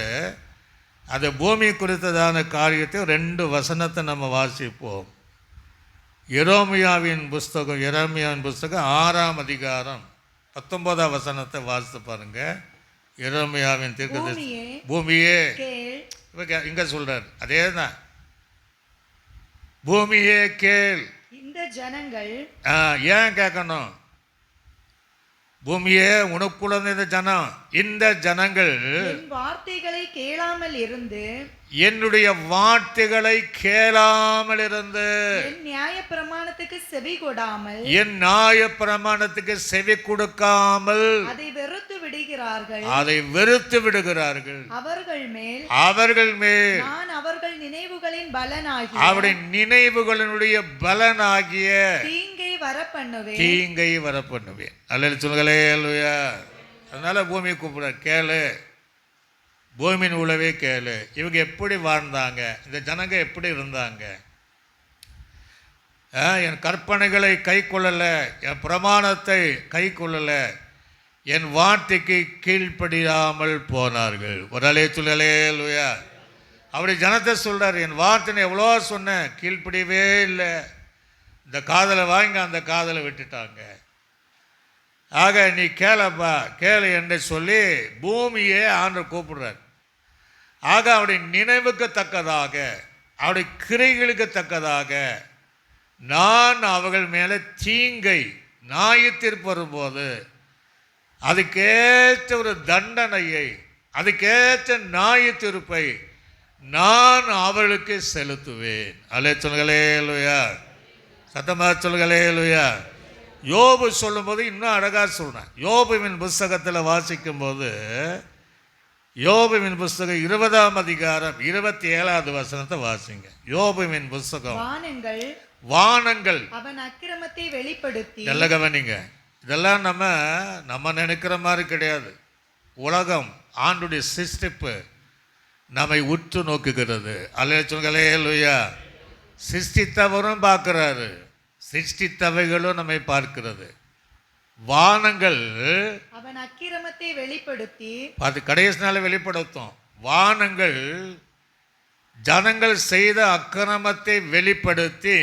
அந்த பூமி குறித்ததான காரியத்தை 2 வசனத்தை நம்ம வாசிப்போம். எரேமியாவின் புஸ்தகம் 6ஆம் அதிகாரம் 19ஆம் வசனத்தை வாசித்து பாருங்க. எரேமியாவின் தீர்க்கதரிசி, பூமியே இங்க சொல்றார், அதே தான், பூமியே கேள். இந்த ஜனங்கள் ஏன் கேட்கணும்? பூமியே உனக்குள்ள இந்த ஜனம், இந்த ஜனங்கள் வார்த்தைகளை கேளாமல் இருந்து, என்னுடைய வார்த்தைகளை கேளாமல் இருந்து, என் நியாய பிரமாணத்துக்கு செவி கொடாமல், என் நியாய பிரமாணத்துக்கு செவி கொடுக்காமல் அதை வெறுத்து விடுகிறார்கள். அவர்கள் மேல் நான் அவர்கள் நினைவுகளின் பலனாகிய, அவருடைய நினைவுகளினுடைய பலனாகிய தீங்கை வர பண்ணுவேன். அல்லேலூயா சொல்லுங்களே அல்லேலூயா. அதனால பூமியை கூப்பிட, கேளு, பூமியின் உழவே கேளு. இவங்க எப்படி வாழ்ந்தாங்க, இந்த ஜனங்க எப்படி இருந்தாங்க, என் கற்பனைகளை கை கொள்ளலை, என் பிரமாணத்தை கை கொள்ளலை, என் வார்த்தைக்கு கீழ்ப்படியாமல் போனார்கள். ஒரு அலே சொல்லலே அல்லேலூயா. அப்படி ஜனத்தை சொல்கிறார், என் வார்த்தை எவ்வளோ சொன்னேன், கீழ்ப்படியவே இல்லை, இந்த காதலை வாங்கி அந்த காதலை விட்டுட்டாங்க. ஆக நீ கேளப்பா, கேளு என்று சொல்லி பூமியே ஆண்டவர் கூப்பிடுறார். ஆக அவருடைய நினைவுக்கு தக்கதாக, அவருடைய கிரைகளுக்கு தக்கதாக நான் அவர்கள் மேலே தீங்கை நியாயத்தீர்ப்பு வரும்போது அதுக்கேற்ற ஒரு தண்டனையை, அதுக்கேற்ற நியாயத்தீர்ப்பை நான் அவர்களுக்கு செலுத்துவேன். அல்லேலூயா, சத்தமாக சொல்லுங்களேலூயா. யோபு சொல்லும்போது இன்னும் அழகாக சொல்கிறேன். யோபுவின் புஸ்தகத்தில் வாசிக்கும்போது, யோபுவின் புஸ்தகம் 20ஆம் அதிகாரம் 27வது வசனத்தை வாசிங்க. யோபுவின் புஸ்தகம். வானங்கள் அவன் அக்கிரமத்தை வெளிப்படுத்தி, நல்ல கவனிங்க, இதெல்லாம் நம்ம நினைக்கிற மாதிரி கிடையாது. உலகம் ஆண்டுடைய சிருஷ்டிப்பு நம்மை உற்று நோக்குகிறது. அல்லேலூயா. சிருஷ்டித்தவரும் பார்க்கிறாரு, சிருஷ்டித்தவைகளும் நம்மை பார்க்கிறது. வானங்கள் அவன் அக்கிரமத்தை வெளிப்படுத்தி, அது கடைசி நாளை வெளிப்படுத்தும். வானங்கள் ஜனங்கள் செய்த அக்கிரமத்தை வெளிப்படுத்தி,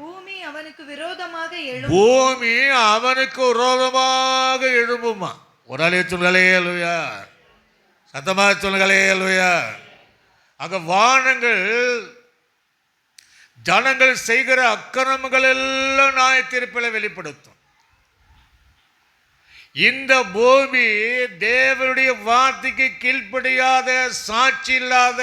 பூமி அவனுக்கு விரோதமாக எழும்பும். பூமி அவனுக்கு விரோதமாக எழும்புமா. ஒரு ஆளே சொல்லுங்களேலூயா, சத்தமாக சொல்லுங்களேலூயா. ஆக வானங்கள் ஜனங்கள் செய்கிற அக்கிரமங்கள் எல்லாம் நியாயத்தீர்ப்பில் வெளிப்படுத்தும். இந்த பூமி தேவனுடைய வார்த்தைக்கு கீழ்ப்படியாத, சாட்சி இல்லாத,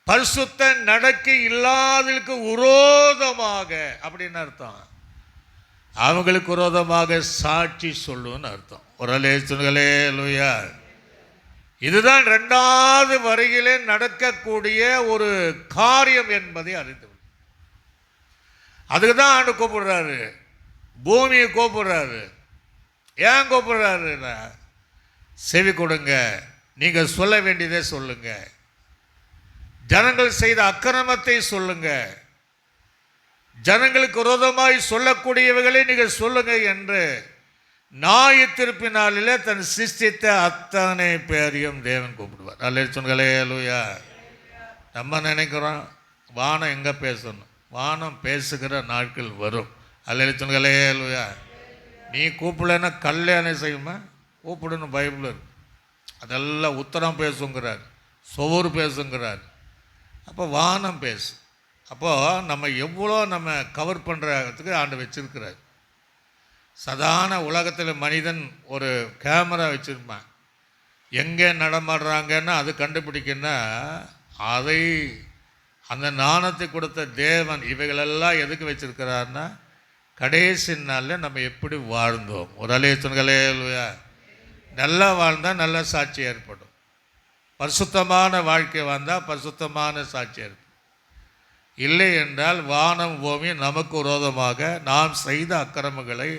பரிசுத்த நடக்கை இல்லாதவர்களுக்கு விரோதமாக, அப்படின்னு அர்த்தம், அவங்களுக்கு விரோதமாக சாட்சி சொல்லுன்னு அர்த்தம். ஒரு அல்லேலூயா. இதுதான் 2வது வருகையிலே நடக்கக்கூடிய ஒரு காரியம் என்பதை அறிந்து, அதுக்கு தான் ஆண்டு கூப்பிடுறாரு, பூமியை கூப்பிடுறாரு. ஏன் கூப்பிடுறாருன்னா, செவி கொடுங்க, நீங்கள் சொல்ல வேண்டியதே சொல்லுங்க, ஜனங்கள் செய்த அக்கிரமத்தை சொல்லுங்க, ஜனங்களுக்கு விரோதமாய் சொல்லக்கூடியவைகளை நீங்கள் சொல்லுங்க என்று நியாயத்தீர்ப்பினாலே தன் சிருஷ்டித்த அத்தனை பேரையும் தேவன் கூப்பிடுவார். அல்லேலூயா. நம்ம நினைக்கிறோம் வானம் எங்கே பேசணும், வானம் பேசுகிற நாட்கள் வரும். அல்லேலூயா. நீ கூப்பிடலன்னா கல்யாணம் செய்யுமா, கூப்பிடணும். பைபிள் இருக்கு, அதெல்லாம் உத்தரம் பேசுங்கிறார், சோறு பேசுங்கிறார். அப்போ வானம் பேசு. அப்போது நம்ம எவ்வளோ நம்ம கவர் பண்ணுறதுக்கு ஆண்டு வச்சிருக்கிறார். சாதாரண உலகத்தில் மனிதன் ஒரு கேமரா வச்சுருப்பான், எங்கே நடமாடுறாங்கன்னா அது கண்டுபிடிக்குன்னா, அதை அந்த நாணத்தை கொடுத்த தேவன் இவைகளெல்லாம் எதுக்கு வச்சிருக்கிறாருன்னா, கடைசி நாளில் நம்ம எப்படி வாழ்ந்தோம். ஒரு அல்லேலூயா. நல்லா வாழ்ந்தால் நல்ல சாட்சி ஏற்படும், பரிசுத்தமான வாழ்க்கை வந்தால் பரிசுத்தமான சாட்சி ஏற்படும். இல்லை என்றால் வானம் பூமி நமக்கு விரோதமாக நாம் செய்த அக்கிரமங்களை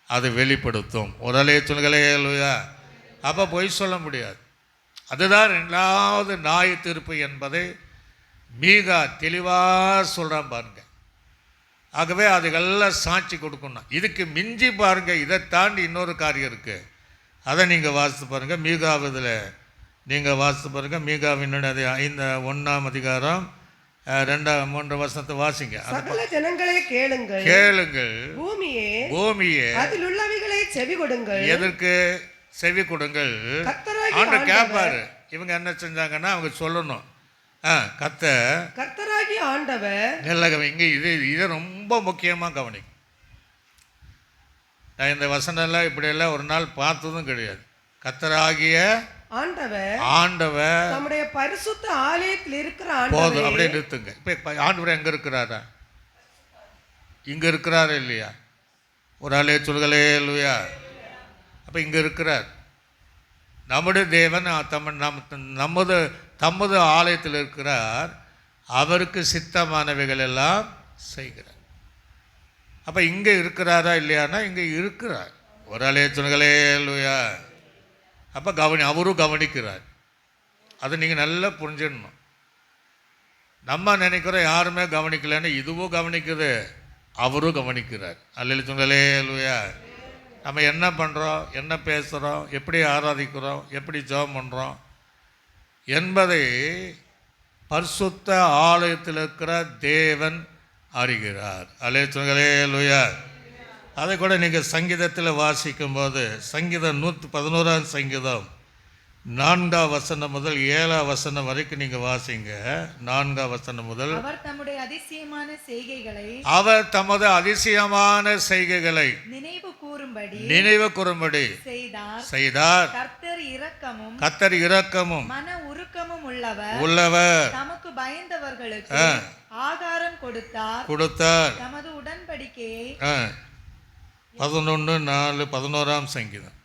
அது வெளிப்படுத்தும். ஒரு அல்லேலூயா. அப்போ பொய் சொல்ல முடியாது. அதுதான் 2வது நியாயத்தீர்ப்பு என்பதை மீகா தெளிவாக சொல்கிறான் பாருங்க. ஆகவே அதுக்கெல்லாம் சாட்சி கொடுக்கணும். இதுக்கு மிஞ்சி பாருங்க, இதை தாண்டி இன்னொரு காரியம் இருக்குது, அதை நீங்கள் வாசித்து பாருங்கள். மீகாவதில் நீங்கள் வாசித்து பாருங்கள். மீகாவினுடைய 1ஆம் அதிகாரம் 2-3 வசனத்தை வாசிங்க. சகல ஜனங்களே கேளுங்கள், கேளுங்கள், பூமியே அதில் உள்ளவைகளை செவி கொடுங்கள். எதற்கு செவி கொடுங்கள்? ஆண்டு கேட்பாரு. இவங்க என்ன செஞ்சாங்கன்னா அவங்க சொல்லணும், கர்த்தராகி ஆண்டவர். நல்ல இங்கே இதை ரொம்ப முக்கியமாக கவனிக்கும். நான் இந்த வசனம்லாம் இப்படியெல்லாம் ஒரு நாள் பார்த்ததும் கிடையாது. கர்த்தராகிய ஆண்டவர் நம்முடைய பரிசுத்த ஆலயத்தில் இருக்கிற போதும், அப்படியே நிறுத்துங்க. இப்போ ஆண்டவர் எங்கே இருக்கிறாரா? இங்கே இருக்கிறாரு இல்லையா? ஒரு ஆலய சொல்லுங்களேலூயா. அப்போ இங்கே இருக்கிறார் நம்முடைய தேவன். தமது ஆலயத்தில் இருக்கிறார், அவருக்கு சித்தமானவைகள் எல்லாம் செய்கிறார். அப்போ இங்கே இருக்கிறாரா இல்லையானா இங்கே இருக்கிறார். ஒரு ஆலய சொல்லுங்களேலூயா. அப்போ அவரும் கவனிக்கிறார். அதை நீங்கள் நல்லா புரிஞ்சிடணும். நம்ம நினைக்கிறோம் யாருமே கவனிக்கலைன்னு, இதுவும் கவனிக்குது, அவரும் கவனிக்கிறார். அல்லேலூயா. நம்ம என்ன பண்ணுறோம், என்ன பேசுகிறோம், எப்படி ஆராதிக்கிறோம், எப்படி ஜெபம் பண்ணுறோம், என்பதை பரிசுத்த ஆலயத்தில் இருக்கிற தேவன் அறிகிறார். அல்லேலூயா. அதை கூட நீங்கள் சங்கீதத்தில் வாசிக்கும்போது சங்கீதம் 111 சங்கீதம் 4 வசனம் முதல் 7 வசனம் வரைக்கும் நீங்கள் வாசிங்க. 4 வசனம் முதல் அவர் தம்முடைய அதிசயமான செய்கைகளை நினைவு கூறும்படி செய்தார். கர்த்தர் இரக்கமும் மன உருக்கமும் உள்ளவர் தமக்கு பயந்தவர்களுக்கு ஆகாரம் கொடுத்தார். தமது உடன்படிக்கையை 11:4 11 சங்கீதம்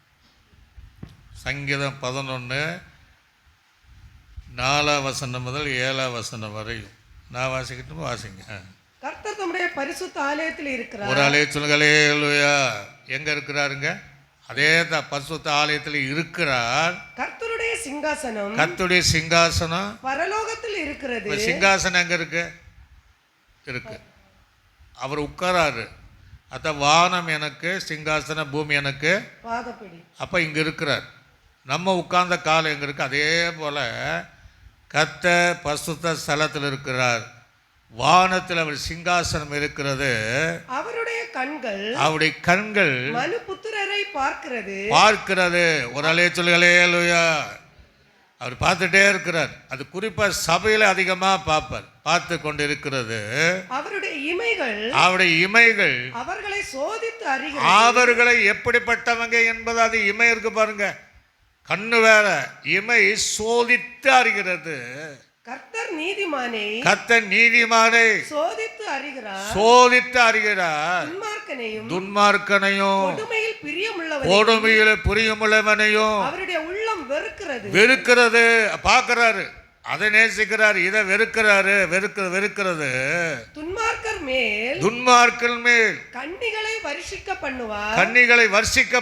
11:4 வசனம் முதல் 7 வசனம் வரையும் நான் வாசிக்கிட்டு வாசிங்க. கர்த்தர் தம்முடைய பரிசுத்த ஆலயத்தில் இருக்கிறார். ஒரு ஆலய சொல்லுங்களேலூயா. எங்க இருக்கிறாருங்க? அதே தான் பரிசுத்த ஆலயத்தில் இருக்கிறார். கர்த்தருடைய சிங்காசனம் பரலோகத்தில் இருக்கிறது. இருக்கிறது. சிங்காசனம் எங்க இருக்கு? அவர் உட்காராரு. அத வானம் எனக்கு சிங்காசன, பூமி எனக்கு பாதப்படி. அப்ப இங்க இருக்கிறார். நம்ம உட்கார்ந்த காலம் எங்க இருக்கு? அதே போல கர்த்தர் பரிசுத்த ஸ்தலத்தில் இருக்கிறார். வானத்தில் அவர் சிங்காசனம் இருக்கிறது. அவருடைய கண்கள் மனுபுத்திரரை பார்க்கிறது. ஒரு அலைய சொல்லுங்களேலூயா. அவர் பார்த்துட்டே இருக்கிறார். அது குறிப்பா சபையில அதிகமா பார்த்து கொண்டிருக்கிறது. அவருடைய இமைகள் அவர்களை சோதித்து அறிகிறது. அவர்களை எப்படிப்பட்டவங்க என்பது அது இமை இருக்கு பாருங்க. கண்ணு வேற, இமை சோதித்து அறிகிறது. கர்த்தர் நீதிமானை சோதித்து அறிகிறார். துன்மார்க்கனையும் கொடுமையில் பிரியமுள்ளவனையும் அவருடைய உள்ளம் வெறுக்கிறது. பார்க்கிறாரு, அதை நேசிக்கிறார். இதை வெறுக்கிறது. துன்மார்க்கர் மேல் கன்னிகளை வர்ஷிக்க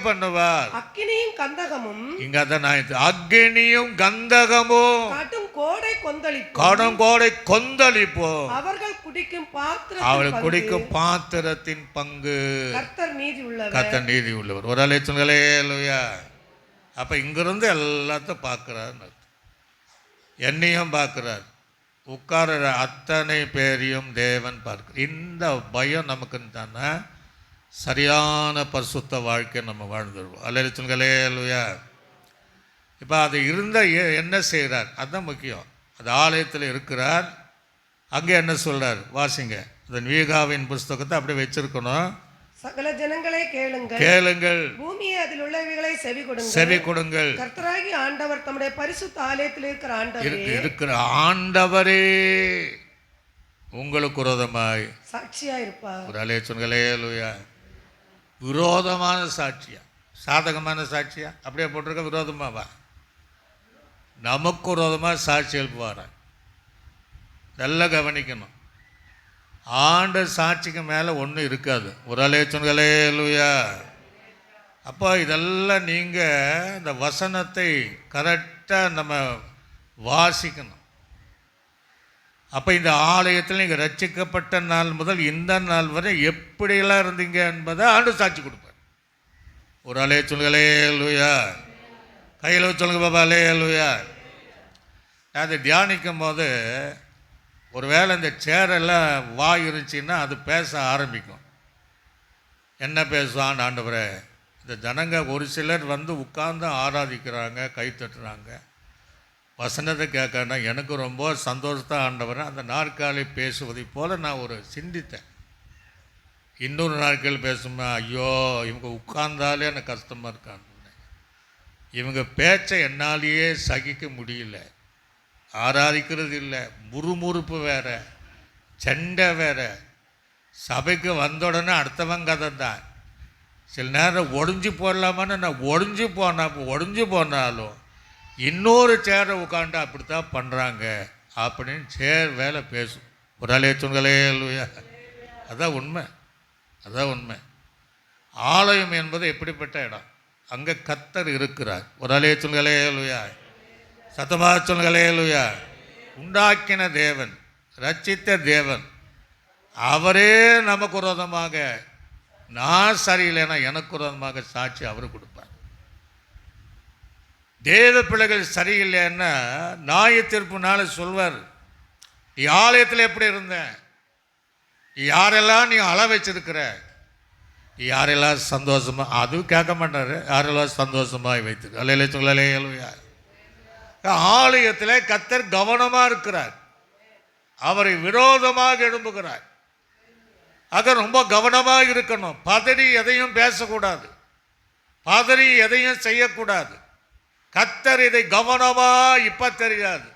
பண்ணுவார். அக்கினியும் கந்தகமும் இங்க அதான் அக்கினியும் கந்தகமும் கடும் கோடை கொந்தளிப்போம். அவர்கள் குடிக்கும் பாத்திரத்தின் பங்கு. கர்த்தர் நீதி உள்ளவர். ஒரு அலைச்சல்களேலூயா. அப்ப இங்கிருந்து எல்லாத்தையும் பார்க்கிறார். என்னையும் பார்க்கிறார். உட்கார அத்தனை பேரையும் தேவன் பார்க்கிறார். இந்த பயம் நமக்கு தானே சரியான பரிசுத்த வாழ்க்கை நம்ம வாழ்ந்துருவோம். அல்லேலூயா. இப்போ அது இருந்த என்ன செய்கிறார்? அதுதான் முக்கியம். அது ஆலயத்தில் இருக்கிறார். அங்கே என்ன சொல்றார்? வாசிங்க. அந்த மீகாவின் புஸ்தகத்தை அப்படியே வச்சிருக்கணும். சகல ஜனங்களே கேளுங்கள், பூமியை அதில் உள்ளவைகளை செவி கொடுங்கள். கர்த்தராகிய ஆண்டவர் தம்முடைய பரிசுத்த ஆலயத்தில் இருக்கிற ஆண்டவரே உங்களுக்கு விரோதமாய் சாட்சியா இருப்பார். ஒரு அலேச்சன்களேலூயா. விரோதமான சாட்சியா, சாதகமான சாட்சியா அப்படியே போட்டிருக்க? விரோதமாவா? நமக்கு விரோதமாக சாட்சி எழுப்புவார். நல்லா கவனிக்கணும். ஆண்டு சாட்சிக்கு மேலே ஒன்றும் இருக்காது. ஒரு அலேச்சன்களேலூயா. அப்போ இதெல்லாம் நீங்கள் இந்த வசனத்தை கரெக்டாக நம்ம வாசிக்கணும். அப்போ இந்த ஆலயத்தில் நீங்கள் ரட்சிக்கப்பட்ட நாள் முதல் இந்த நாள் வரை எப்படியெல்லாம் இருந்தீங்க என்பதை ஆண்டு சாட்சி கொடுப்பார். ஒரு அலேச்சன்களேலூயா. கையில் சொல்லுங்க பாபா. அலேலூயா. அதை தியானிக்கும் போது ஒருவேளை இந்த சேரெல்லாம் வாய் இருந்துச்சுன்னா அது பேச ஆரம்பிக்கும். என்ன பேசுவான்? ஆண்டவரே, இந்த ஜனங்க ஒரு சிலர் வந்து உட்கார்ந்து ஆராதிக்கிறாங்க, கை தட்டுறாங்க, வசனத்தை கேட்கறா, எனக்கு ரொம்ப சந்தோஷத்தை ஆண்டவரே. அந்த நாற்காலி பேசுவதை போல் நான் ஒரு சிந்தித்தேன். இன்னொரு நாட்கள் பேசுமா, ஐயோ இவங்க உட்கார்ந்தாலே எனக்கு கஷ்டமாக இருக்கான்னு. இவங்க பேச்சை என்னாலேயே சகிக்க முடியல. ஆராதிக்கிறது இல்லை, முறுமுறுப்பு வேற, சண்டை வேற. சபைக்கு வந்த உடனே அடுத்தவன் கதை தான். சில நேரம் ஒடிஞ்சு போடலாமான்னு நான் ஒடிஞ்சு போனாலும் இன்னொரு சேரை உட்காந்து அப்படித்தான் பண்ணுறாங்க அப்படின்னு சேர் வேலை பேசும். ஒரு அலேச்சன்களே இல்லையா? அதான் உண்மை. ஆலயம் என்பது எப்படிப்பட்ட இடம்? அங்கே கர்த்தர் இருக்கிறார். ஒரு அலேச்சன்களே இல்லையா? சத்தமாக சொல்லுங்களேலூயா. உண்டாக்கின தேவன், ரட்சித்த தேவன், அவரே நமக்கு விரோதமாக, நான் சரியில்லைன்னா எனக்கு விரோதமாக சாட்சி அவர் கொடுப்பார். தேவ பிள்ளைகள் சரியில்லைன்னா நியாய தீர்ப்புனால சொல்வார், நீ ஆலயத்தில் எப்படி இருந்த, யாரெல்லாம் நீ அள வச்சிருக்கிற, யாரெல்லாம் சந்தோஷமா, அதுவும் கேட்க மாட்டாரு, யாரெல்லாம் சந்தோஷமாக வைத்து அல்லேலூயா. ஆலயத்தில் கர்த்தர் கவனமாக இருக்கிறார், அவரை விரோதமாக எழும்புகிறார். ஆக ரொம்ப கவனமாக இருக்கணும். பதறி எதையும் பேசக்கூடாது, பதறி எதையும் செய்யக்கூடாது. கர்த்தர் இதை கவனமா இப்ப தெரியாது,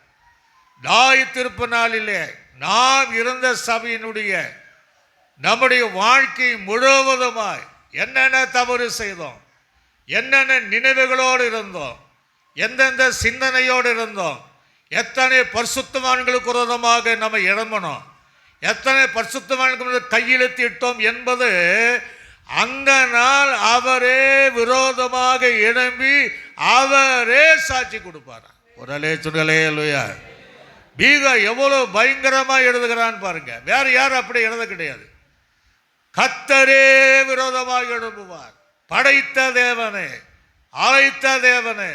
நியாய தீர்ப்பு நாளிலே நாம் இருந்த சபையினுடைய நம்முடைய வாழ்க்கை முழுவதுமாய் என்னென்ன தவறு செய்தோம், என்னென்ன நினைவுகளோடு இருந்தோம், எந்தெந்த சிந்தனையோடு இருந்தோம், எத்தனை பரிசுத்தவான்களுக்கு விரோதமாக நம்ம எழும்பணும், எத்தனை பரிசுத்தவான்களுக்கு கையெழுத்து இட்டோம் என்பது அந்த நாள் அவரே விரோதமாக எழும்பி அவரே சாட்சி கொடுப்பார். ஒரு அல்லேலூயா. பீகா எவ்வளவு பயங்கரமா எழுதுகிறான்னு பாருங்க. வேற யாரும் அப்படி எழுத கிடையாது. கர்த்தரே விரோதமாக எழும்புவார். படைத்த தேவனே, அழைத்த தேவனே,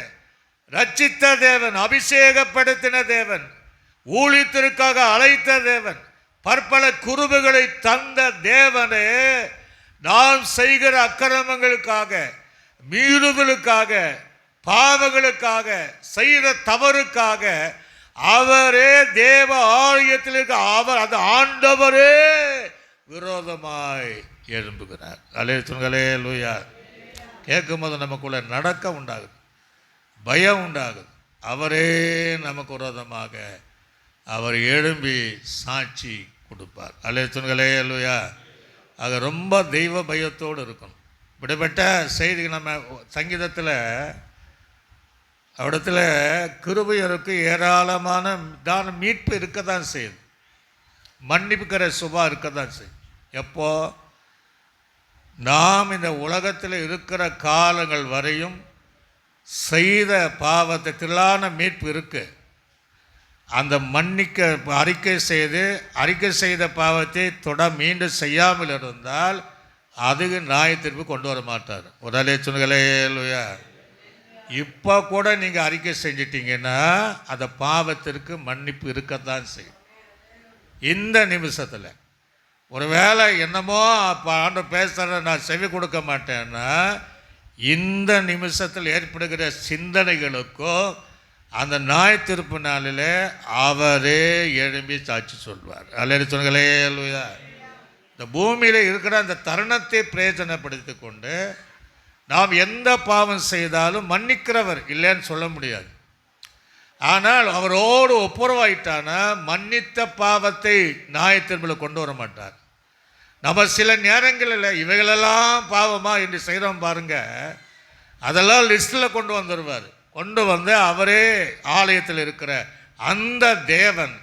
ரட்சித்த தேவன், அபிஷேகப்படுத்தின தேவன், ஊழியத்திற்காக அழைத்த தேவன், பற்பல குருபுகளை தந்த தேவனே, நாம் செய்கிற அக்கிரமங்களுக்காக, மீறுதலுக்காக, பாவங்களுக்காக, செய்த தவறுக்காக அவரே தேவ ஆலயத்தில் இருக்க அவர், அந்த ஆண்டவரே விரோதமாய் எழும்புகிறார். அல்லேலூயா. கேட்கும் போது நமக்குள்ள நடக்க உண்டாகுது, பயம் உண்டாகுது. அவரே நமக்கு விரோதமாக அவர் எழும்பி சாட்சி கொடுப்பார். அல்லேலூயா. அது ரொம்ப தெய்வ பயத்தோடு இருக்கணும். இப்படிப்பட்ட செய்தி நம்ம சங்கீதத்தில் இடத்துல கிருபையருக்கு ஏராளமான தான மீட்பு இருக்க தான் செய்யுது, மன்னிப்புக்கிற சுபா இருக்க தான் செய்யுது. எப்போ நாம் இந்த உலகத்தில் இருக்கிற காலங்கள் வரையும் செய்த பாவத்தை திரளான மீட்பு இருக்கு. அந்த மன்னிக்க அறிக்கை செய்த பாவத்தை மீண்டும் செய்யாமல் இருந்தால் அதுக்கு நியாய தீர்ப்பு கொண்டு வர மாட்டார். ஒரு அல்லேலூயா. இப்போ கூட நீங்கள் அறிக்கை செஞ்சிட்டீங்கன்னா அந்த பாவத்திற்கு மன்னிப்பு இருக்கத்தான் செய்யும். இந்த நிமிஷத்தில் ஒருவேளை என்னமோ ஆண்டு பேசுகிற நான் செவி கொடுக்க மாட்டேன்னா இந்த நிமிஷத்தில் ஏற்படுகிற சிந்தனைகளுக்கோ அந்த நியாய தீர்ப்பு நாளில் அவரே எழும்பி சாட்சி சொல்வார். அல்லேலூயா. இந்த பூமியில் இருக்கிற அந்த தருணத்தை பிரயோஜனப்படுத்தி கொண்டு நாம் எந்த பாவம் செய்தாலும் மன்னிக்கிறவர் இல்லைன்னு சொல்ல முடியாது. ஆனால் அவரோடு ஒப்புரவாயிட்டானா மன்னித்த பாவத்தை நியாய தீர்ப்பில் கொண்டு வர மாட்டார். நம்ம சில நேரங்களில் இவைகளெல்லாம் பாவமா என்று செய்கிறோம் பாருங்க, அதெல்லாம் லிஸ்டில் கொண்டு வந்துடுவார். கொண்டு வந்து அவரே ஆலயத்தில் இருக்கிற அந்த தேவன்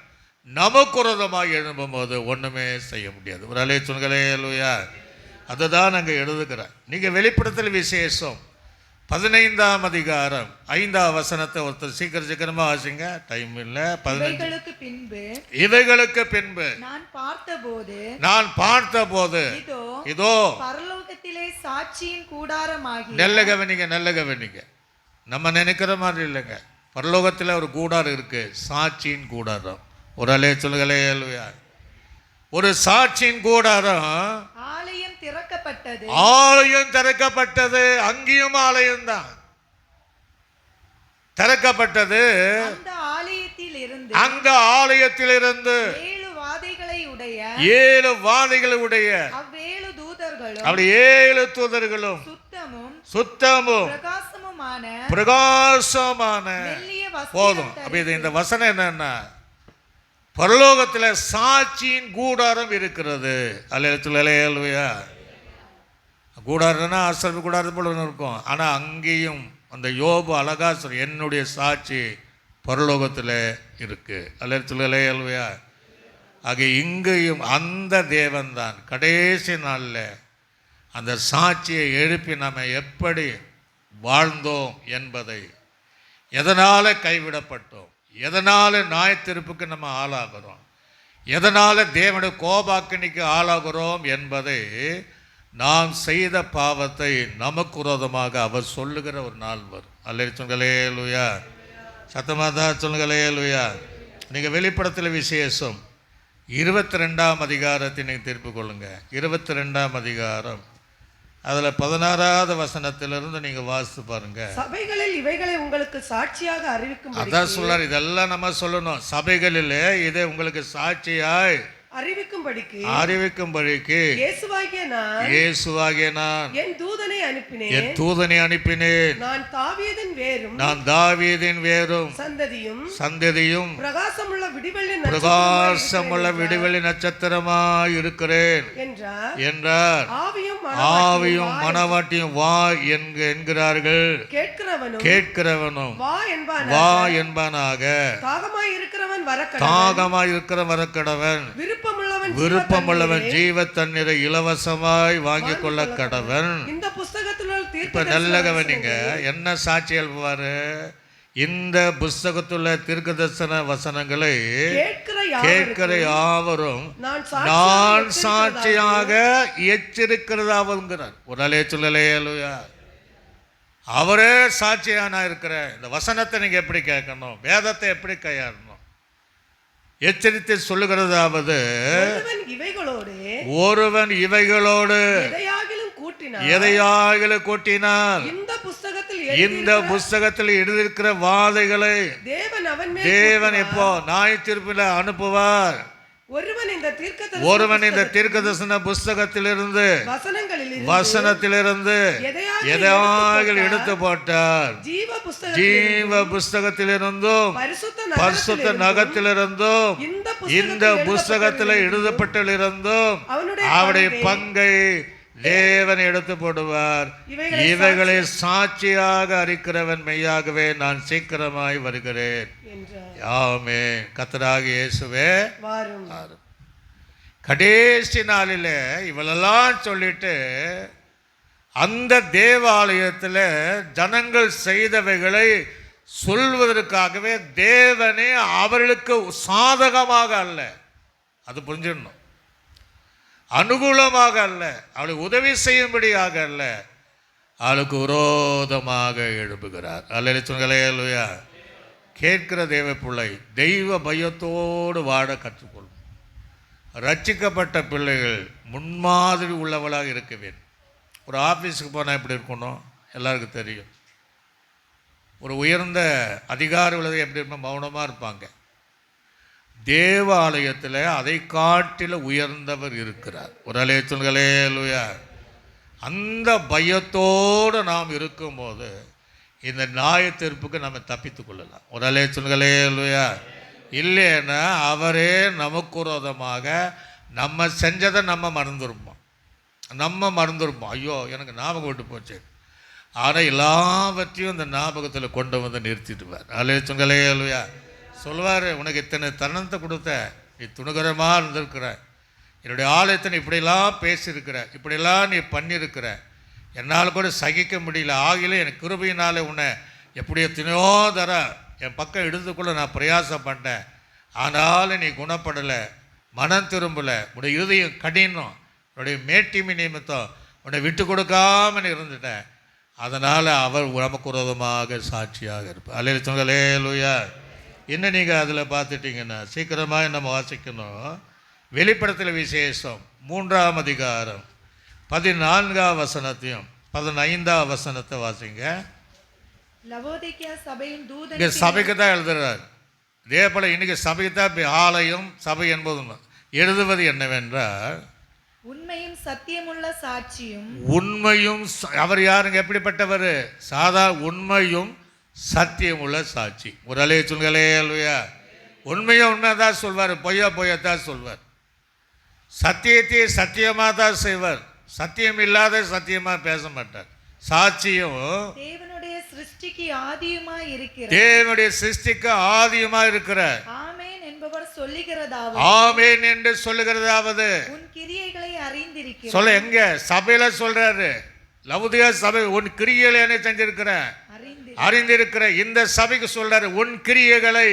நமக்கு விரோதமாக எழும்பும் போது ஒன்றுமே செய்ய முடியாது. ஒரு அல்லேலூயா. அதுதான் அங்கே எழுதுகிறார். நீங்கள் வெளிப்படுத்தல் விசேஷம் 15ஆம் அதிகாரம் 5ஆம் வசனத்தை ஒருத்தர் சீக்கிரமா வாசிங்க, டைம் இல்லை. 15 இவைகளுக்கு பின்பு நான் பார்த்தபோது இதோ பரலோகத்திலே சாட்சியின் கூடாரமாகி. நல்ல கவனிங்க. நம்ம நினைக்கிற மாதிரி இல்லைங்க. பரலோகத்தில் ஒரு கூடாரம் இருக்கு, சாட்சியின் கூடாரம். ஒரு அல்லேலூயா. ஒரு சாட்சியின் கூடாரம். ஆலயம் திறக்கப்பட்டது. அங்கேயும் ஆலயம் தான் திறக்கப்பட்டது. அந்த ஆலயத்திலிருந்து 7 வாதைகளுடைய அப்படி 7 தூதர்களும் சுத்தமும் பிரகாசமான போதும். அப்ப இந்த வசனம் என்னன்னா, பரலோகத்தில் சாட்சியின் கூடாரம் இருக்கிறது. அல்லேலூயா. கூடாரம்னா ஆசிரியர் கூடாரம் போல இருக்கும். ஆனால் அங்கேயும் அந்த யோபு அழகா சொல்ற, என்னுடைய சாட்சி பரலோகத்தில் இருக்கு. அல்லேலூயா. ஆக இங்கேயும் அந்த தேவன் தான் கடைசி நாளில் அந்த சாட்சியை எழுப்பி நம்ம எப்படி வாழ்ந்தோம் என்பதை, எதனால் கைவிடப்பட்டோம், எதனால் நியாய தீர்ப்புக்கு நம்ம ஆளாகிறோம், எதனால் தேவனுடைய கோபாக்கினிக்கு ஆளாகிறோம் என்பதை, நாம் செய்த பாவத்தை நமக்கு விரோதமாக அவர் சொல்லுகிற ஒரு நாள் வரும். அல்லேலூயா சொல்லுங்களே லூயா. சத்தமாக தான் சொல்லுங்களே லூயா. நீங்கள் வெளிப்படத்தில் விசேஷம் 22ஆம் அதிகாரத்தை நீங்கள் திருப்பிக் கொள்ளுங்க. 22ஆம் அதிகாரம் அதில் 16வது வசனத்திலிருந்து நீங்கள் வாசித்து பாருங்க. சபைகளில் இவைகளை உங்களுக்கு சாட்சியாக அறிவிக்கும் அதான் சொல்றாரு. இதெல்லாம் நம்ம சொல்லணும். சபைகளில் இதை உங்களுக்கு சாட்சியாய் அறிவிக்கும்படிக்கு இயேசுவாகிய நான் என் தூதனை அனுப்பினேன். நான் தாவீதின் வேரும் சந்ததியும் பிரகாசமுள்ள விடிவெள்ளி நட்சத்திரமாய் இருக்கிறேன் என்றார். ஆவியும் மனவாட்டியும் வா என்கிறார்கள். கேட்கிறவனும் வா என்பானாக. தாகமாய் இருக்கிறவன் வரக்கடவன். விருப்பமுள்ளவன் ஜீவ தண்ணீரை இலவசமாய் வாங்கிக் கொள்ள கடவன். இந்த புஸ்தகத்தில் இப்ப நல்ல கவனிங்க. என்ன சாட்சி எழுப்புவாரு? இந்த புஸ்தகத்துள்ள தீர்க்கதரிசன வசனங்களை கேட்கிற யாவரும் நான் சாட்சியாக எச்சரிக்கிறதாவுங்கிறார். ஒரு அலே சொல்லலையா? அவரே சாட்சியா நான் இருக்கிறேன். இந்த வசனத்தை நீங்க எப்படி கேட்கணும், வேதத்தை எப்படி கையாளணும், எச்சரித்து சொல்லுகிறதாவது, ஒருவன் இவைகளோடு எதையாகிலும் கூட்டினால் இந்த புஸ்தகத்தில் எழுதியிருக்கிற வாதைகளை தேவன் எப்போ நியாய தீர்ப்பில் அனுப்புவார். ஒருவன் இந்த தீர்க்கதரிசன புஸ்தகத்திலிருந்து வசனத்திலிருந்து எதையாகிலும் எடுத்து போட்டார், ஜீவ புஸ்தகத்திலிருந்தும் பரிசுத்த நகத்திலிருந்தும் இந்த புஸ்தகத்தில் எழுதப்பட்டிருந்தும் அவருடைய பங்கை தேவன் எடுத்து போடுவார். இவைகளை சாட்சியாக அறிக்கிறவன் மெய்யாகவே நான் சீக்கிரமாய் வருகிறேன். ஆமென். கர்த்தராகிய இயேசுவே வாரும். கடைசி நாளில் இவளெல்லாம் சொல்லிட்டு அந்த தேவாலயத்தில் ஜனங்கள் செய்தவைகளை சொல்வதற்காகவே தேவனே அவர்களுக்கு சாதகமாக அல்ல, அது புரிஞ்சிடணும், அனுகூலமாக அல்ல, அவளுக்கு உதவி செய்யும்படியாக அல்ல, அவளுக்கு விரோதமாக எழுப்புகிறார். அல்லேலூயா. கேட்கிற தேவ பிள்ளை தெய்வ பயத்தோடு வாழ கற்றுக்கொள்ளும். ரட்சிக்கப்பட்ட பிள்ளைகள் முன்மாதிரி உள்ளவளாக இருக்க வேண்டும். ஒரு ஆஃபீஸுக்கு போனால் எப்படி இருக்கணும் எல்லாருக்கும் தெரியும். ஒரு உயர்ந்த அதிகாரிகள் எப்படி இருக்கணும், மௌனமாக இருப்பாங்க. தேவாலயத்தில் அதை காட்டில உயர்ந்தவர் இருக்கிறார். ஒரு அலேலுயா. அந்த பயத்தோடு நாம் இருக்கும்போது இந்த நியாய தீர்ப்புக்கு நம்ம தப்பித்து கொள்ளலாம். ஒரு அலேலுயா. இல்லைன்னா அவரே நமக்கு விரோதமாக நம்ம செஞ்சதை நம்ம மறந்துருப்போம். ஐயோ எனக்கு ஞாபகம் விட்டு போச்சு. ஆனால் எல்லாவற்றையும் இந்த ஞாபகத்தில் கொண்டு வந்து நிறுத்திடுவார். அலேலுயா. சொல்வார், உனக்கு இத்தனை தருணத்தை கொடுத்த, நீ துணுகரமாக இருந்திருக்கிற, என்னுடைய ஆலயத்தை நீ இப்படியெல்லாம் பேசியிருக்கிற, இப்படியெல்லாம் நீ பண்ணியிருக்கிற, என்னால் கூட சகிக்க முடியல, ஆகில எனக்கு கிருபையினால் உன்னை எப்படி எத்தனையோ தர என் பக்கம் எடுத்துக்கொள்ள நான் பிரயாசப்பட்டேன், ஆனாலும் நீ குணப்படலை, மனம் திரும்பலை, உன்னுடைய இருதயம் கடினம், உன்னுடைய மேட்டிமை நிமித்தம் உன்னை விட்டு கொடுக்காம நீ இருந்துட்டேன். அதனால் அவர் நமக்கு விரோதமாக சாட்சியாக இருப்பார். அல்லேலூயா. இன்னும் நீங்கள் அதில் பார்த்துட்டிங்கன்னா சீக்கிரமாக நம்ம வாசிக்கணும். வெளிப்படத்தில் விசேஷம் 3ஆம் அதிகாரம் 14ஆம் வசனத்தையும் 15ஆம் வசனத்தை வாசிங்க. இங்கே சபைக்கு தான் எழுதுறார். இதே போல் இன்னைக்கு சபைக்கு தான் ஆலயம் சபை என்பது எழுதுவது என்னவென்றால் உண்மையும் சத்தியமுள்ள சாட்சியும். உண்மையும் அவர் யாருங்க, எப்படிப்பட்டவர்? சாதா உண்மையும் சத்தியமுள்ள சாட்சி. ஒரு அலைய சொல்லுங்களேயா. உண்மையும் உண்மைதான் சொல்வார், பொய்யத்தான் சொல்வார். சத்தியத்தை சத்தியமாக தான் செய்வார், சத்தியம் இல்லாத சத்தியமாக பேச மாட்டார். சாட்சியும் தேவனுடைய சிருஷ்டிக்கு ஆதியுமாய் இருக்கிறார். தேவனுடைய சிருஷ்டிக்கு ஆதியுமாய் இருக்கிறார். ஆமென் என்பவர் சொல்லுகிறதாவது, ஆமென் என்று சொல்லுகிறதாவது, உன் கிரியைகளை அறிந்திருக்கிறேன். சொல்ல எங்க சபையில சொல்றாரு. லவுதியா சபை உன் கிரியைகளை என்ன செஞ்சிருக்கிறேன், அறிந்திருக்கிற. இந்த சபைக்கு சொல்றாரு, உன் கிரியைகளை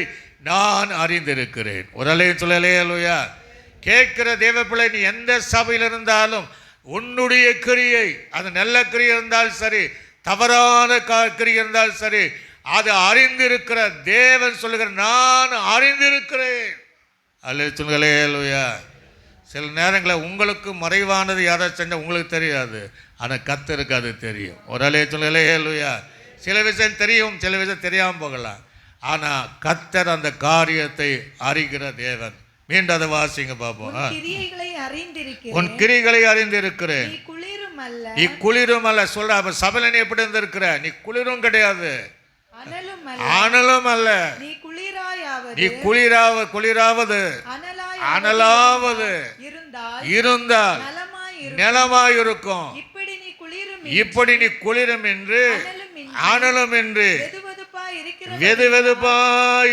நான் அறிந்திருக்கிறேன். ஒரு அலையும் சொல்லலையா. கேட்கிற தேவ பிள்ளை, நீ எந்த சபையில் இருந்தாலும் உன்னுடைய கிரியை, அது நல்ல கிரியை இருந்தாலும் சரி, தவறான கிரியை இருந்தாலும் சரி, அது அறிந்திருக்கிற தேவன் சொல்லுகிற நான் அறிந்திருக்கிறேன். அல்லேலூயா. சில நேரங்களில் உங்களுக்கு மறைவானது யாராவது செஞ்சால் உங்களுக்கு தெரியாது, ஆனால் கர்த்தருக்கு அது தெரியும். ஒரு அல்லேலூயா. சில விஷயம் தெரியும், சில விஷயம் தெரியாமல் போகலாம், ஆனால் கர்த்தர் அந்த காரியத்தை அறிகிற தேவன். மீண்டும் அதை வாசிங்க பார்ப்போம். கிரியைகளை அறிந்திருக்கிறேன், உன் கிரிகளை அறிந்திருக்கிறேன், நீ குளிரும் அல்ல, நீ குளிரும் அல்ல. சொல்ற அப்ப சபையில நீ எப்படி இருந்திருக்கிற? நீ குளிரும் கிடையாது, அனலும் அல்ல, அனலும் அல்ல. நீ குளிராயாவது, நீ குளிராவது அனலாவது இருந்தால் நிலமாயிருக்கும். இப்படி நீ குளிரும் என்று அனலும் என்று வெது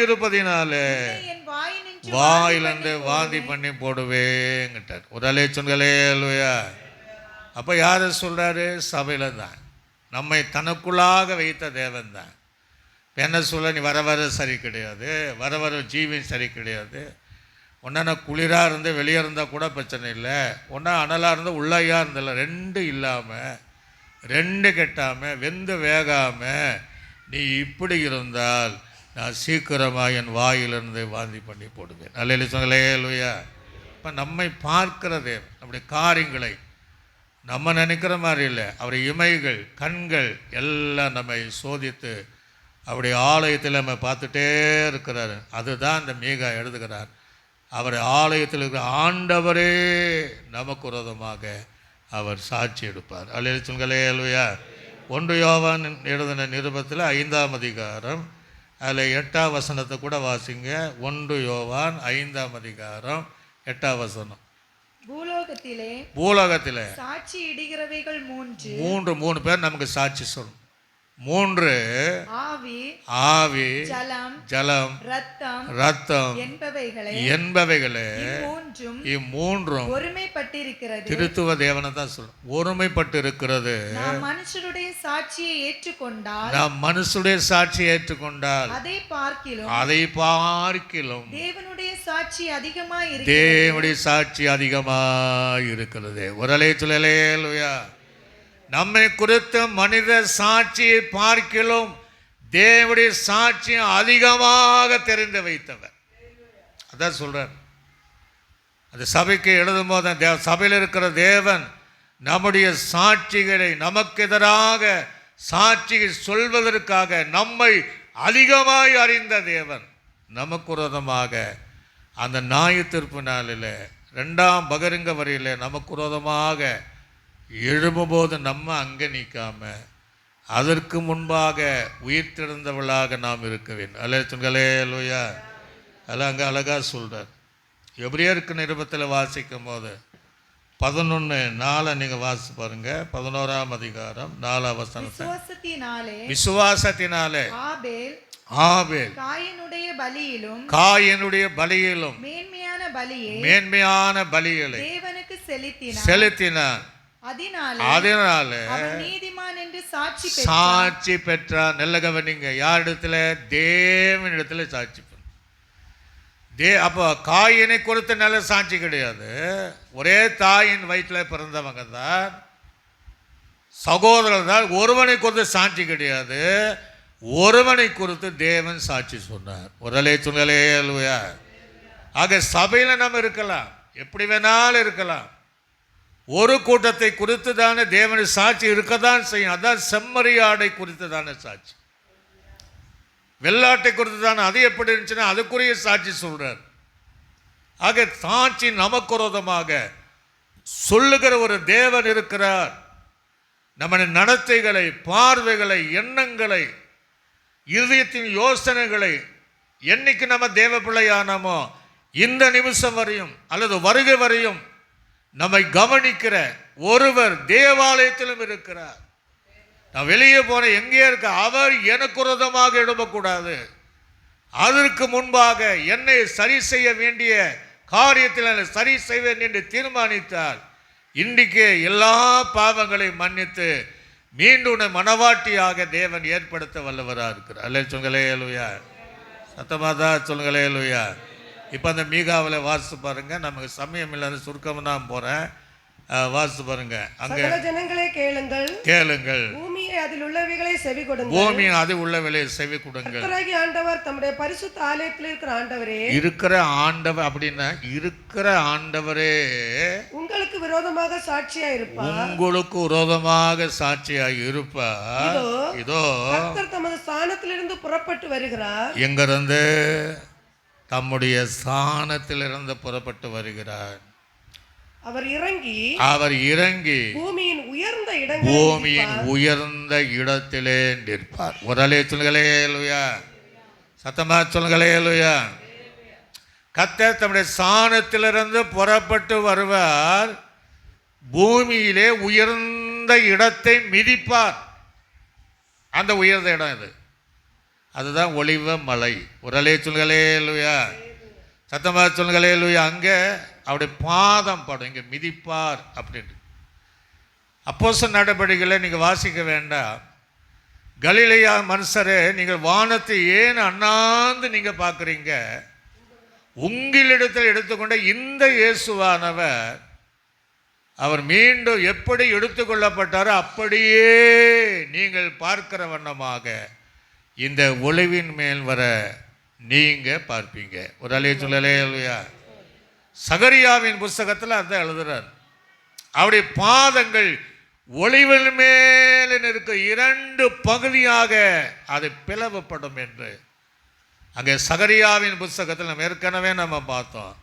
இருப்பதினாலே வாயிலிருந்து வாந்தி பண்ணி போடுவேங்கிட்டார். ஒரு அல்லேலூயா. அப்ப யாரு சொல்றாரு? சபையில தான், நம்மை தனக்குள்ளாக வைத்த தேவன் தான். என்ன சொல்ல, நீ வர வர சரி கிடையாது, வர வர ஜீவன் சரி கிடையாது. ஒன்றா குளிராக இருந்து வெளியே இருந்தால் கூட பிரச்சனை இல்லை, ஒன்றா அனலாக இருந்து உள்ளையாக இருந்தில்ல, ரெண்டு இல்லாமல், ரெண்டு கெட்டாமல், வெந்து வேகாமல் நீ இப்படி இருந்தால் நான் சீக்கிரமாக என் வாயிலிருந்து வாந்தி பண்ணி போடுவேன். அல்லேலூயா. இப்போ நம்மை பார்க்கிற தேவன் நம்முடைய காரியங்களை நம்ம நினைக்கிற மாதிரி இல்லை. அவருடைய இமைகள், கண்கள் எல்லாம் நம்மை சோதித்து அவருடைய ஆலயத்தில் நம்ம பார்த்துட்டே இருக்கிறார். அதுதான் இந்த மீகா எழுதுகிறார். அவர் ஆலயத்தில் இருக்கிற ஆண்டவரே நமக்கு விரோதமாக அவர் சாட்சி எடுப்பார். அல்லேலூயா. 1 யோவான் எழுதின நிருபத்தில் 5ஆம் அதிகாரம் அதில் 8ஆம் வசனத்தை கூட வாசிங்க. 1 யோவான் 5ஆம் அதிகாரம் 8ஆம் வசனம். பூலோகத்திலே சாட்சி இடுகிறவைகள் 3 பேர் நமக்கு சாட்சி சொல்லணும். 3 ஆவி, ஜலம், ரத்தம் என்பவைகளே இம்மூன்றும் ஒருமைப்பட்டிருக்கிறது. திருத்துவ தேவனை தான் சொல்லும், ஒருமைப்பட்டு இருக்கிறது. நாம் மனுஷருடைய சாட்சியை ஏற்றுக்கொண்டால் அதை பார்க்கிலும் தேவனுடைய சாட்சி அதிகமாய் இருக்கிறது. ஒரு அல்லேலூயா. நம்மை குறித்த மனித சாட்சியை பார்க்கிலும் தேவனுடைய சாட்சியை அதிகமாக தெரிந்து வைத்தவர். அதான் சொல்றார். அந்த சபைக்கு எழுதும் போது சபையில் இருக்கிற தேவன் நம்முடைய சாட்சிகளை, நமக்கு எதிராக சாட்சிகள் சொல்வதற்காக நம்மை அதிகமாய் அறிந்த தேவன். நமக்கு விரோதமாக அந்த நியாய தீர்ப்பு நாளில் 2ஆம் பகிரங்க வரியில் நமக்கு விரோதமாக எழும்பும்போது நம்ம அங்கே நிற்காம அதற்கு முன்பாக உயிர்த்தெழுந்தவளாக நாம் இருக்க வேண்டும். அல்லேலூயா. அதெல்லாம் அங்கே அழகாக சொல்கிறார். எபிரேயருக்கு நிருபத்தில் வாசிக்கும் போது 11:4 நீங்கள் வாசி பாருங்க. 11ஆம் அதிகாரம் 4ஆம் வசனத்தை. விசுவாசத்தினாலே ஆபேல் காயினுடைய பலியிலும் மேன்மையான பலிகளை செலுத்தினான். அதனால சாட்சி பெற்றார். நல்ல கவனிங்க, யாரிடத்துல? தேவனிடத்துல சாட்சி பெற்ற. அப்போ காயினை குறித்து நல்ல சாட்சி கிடையாது. ஒரே தாயின் வயிற்றில் பிறந்தவங்க தான், சகோதரர் தான். ஒருவனை குறித்து சாட்சி கிடையாது, ஒருவனை குறித்து தேவன் சாட்சி சொன்னார். ஒரு அல்லேலூயா. ஆக சபையில் நம்ம இருக்கலாம், எப்படி வேணாலும் இருக்கலாம். ஒரு கூட்டத்தை குறித்து தானே தேவனுடைய சாட்சி இருக்கத்தான் செய்யும். அதான் செம்மறியாடை குறித்து தானே சாட்சி, வெள்ளாட்டை குறித்து தானே. அது எப்படி இருந்துச்சுன்னா அதுக்குரிய சாட்சி சொல்றார். ஆக சாட்சி நமக்கு விரோதமாக சொல்லுகிற ஒரு தேவன் இருக்கிறார். நம்முடைய நடத்தைகளை, பார்வைகளை, எண்ணங்களை, இருதயத்தின் யோசனைகளை என்னைக்கு நம்ம தேவ பிள்ளையானமோ இந்த நிமிஷம் வரையும் அல்லது வருகை வரையும் நம்மை கவனிக்கிற ஒருவர் தேவாலயத்திலும் இருக்கிறார். நான் வெளியே போன எங்கே இருக்க, அவர் எனக்கு விரோதமாக எழும்பக்கூடாது. அதற்கு முன்பாக என்னை சரி செய்ய வேண்டிய காரியத்தில் சரி செய்வேன் என்று தீர்மானித்தார். இன்றைக்கு எல்லா பாவங்களையும் மன்னித்து மீண்டும் மனவாட்டியாக தேவன் ஏற்படுத்த வல்லவராக இருக்கிறார். அல்லேலூயா. சத்தமாதா சொல்லுங்களேலூயா. இப்போ அந்த மீகாவில் வாசித்து பாருங்க. நமக்கு சமயம் இல்லாத சுருக்கம் தான் போறேன். வாசித்து பாருங்க. அங்க ஜனங்களே கேளுங்கள், கேளுங்கள், பூமி பூமியை அதில் உள்ளவைகளை செவி கொடுங்கள். பூமி அது உள்ளவளை செவி கொடுங்கள். கர்த்தராகிய ஆண்டவர் தம்முடைய பரிசுத்த ஆலயத்தில் இருக்கிற ஆண்டவரே, இருக்கிற ஆண்டவர் அப்படின்னா இருக்கிற ஆண்டவரே உங்களுக்கு விரோதமாக சாட்சியா இருப்பார். உங்களுக்கு விரோதமாக சாட்சியாய் இருப்பார். இதோ கர்த்தர் தமது ஸ்தானத்திலிருந்து புறப்பட்டு வருகிறார். எங்கிருந்து? தம்முடைய ஸ்தானத்திலிருந்து புறப்பட்டு வருகிறார். அவர் இறங்கி பூமியின் உயர்ந்த இடத்திலே நிற்பார். ஒரே சொல்லுங்களே அல்லேலூயா. சத்தமா சொல்லுங்களே அல்லேலூயா. கர்த்தர் தம்முடைய ஸ்தானத்திலிருந்து புறப்பட்டு வருவார். பூமியிலே உயர்ந்த இடத்தை மிதிப்பார். அந்த உயர்ந்த இடம் இது, அதுதான் ஒலிவ மலை. ஒரே சொல்லுங்களே அல்லேலூயா. சத்தமா சொல்லுங்களே அல்லேலூயா. அங்கே அவருடைய பாதம் படும், இங்கே மிதிப்பார் அப்படின்னு. அப்போஸ்தலர் நடபடிகளை நீங்கள் வாசிக்க வேண்டாம். கலிலேயா மனுஷரே, நீங்கள் வானத்தை ஏன் அண்ணாந்து நீங்கள் பார்க்குறீங்க? உங்களிடத்தில் எடுத்துக்கொண்ட இந்த இயேசுவானவர் அவர் மீண்டும் எப்படி எடுத்துக்கொள்ளப்பட்டாரோ அப்படியே நீங்கள் பார்க்கிற வண்ணமாக இந்த ஒளிவின் மேல் வர நீங்கள் பார்ப்பீங்க. ஒரு அலைய சொல்லலே இல்லையா? சகரியாவின் புஸ்தகத்தில் அதான் எழுதுறார். அவருடைய பாதங்கள் ஒளிவின் மேல் இருக்க 2 பகுதியாக அது பிளவுபடும் என்று அங்கே சகரியாவின் புஸ்தகத்தில் நம்ம ஏற்கனவே நம்ம பார்த்தோம்.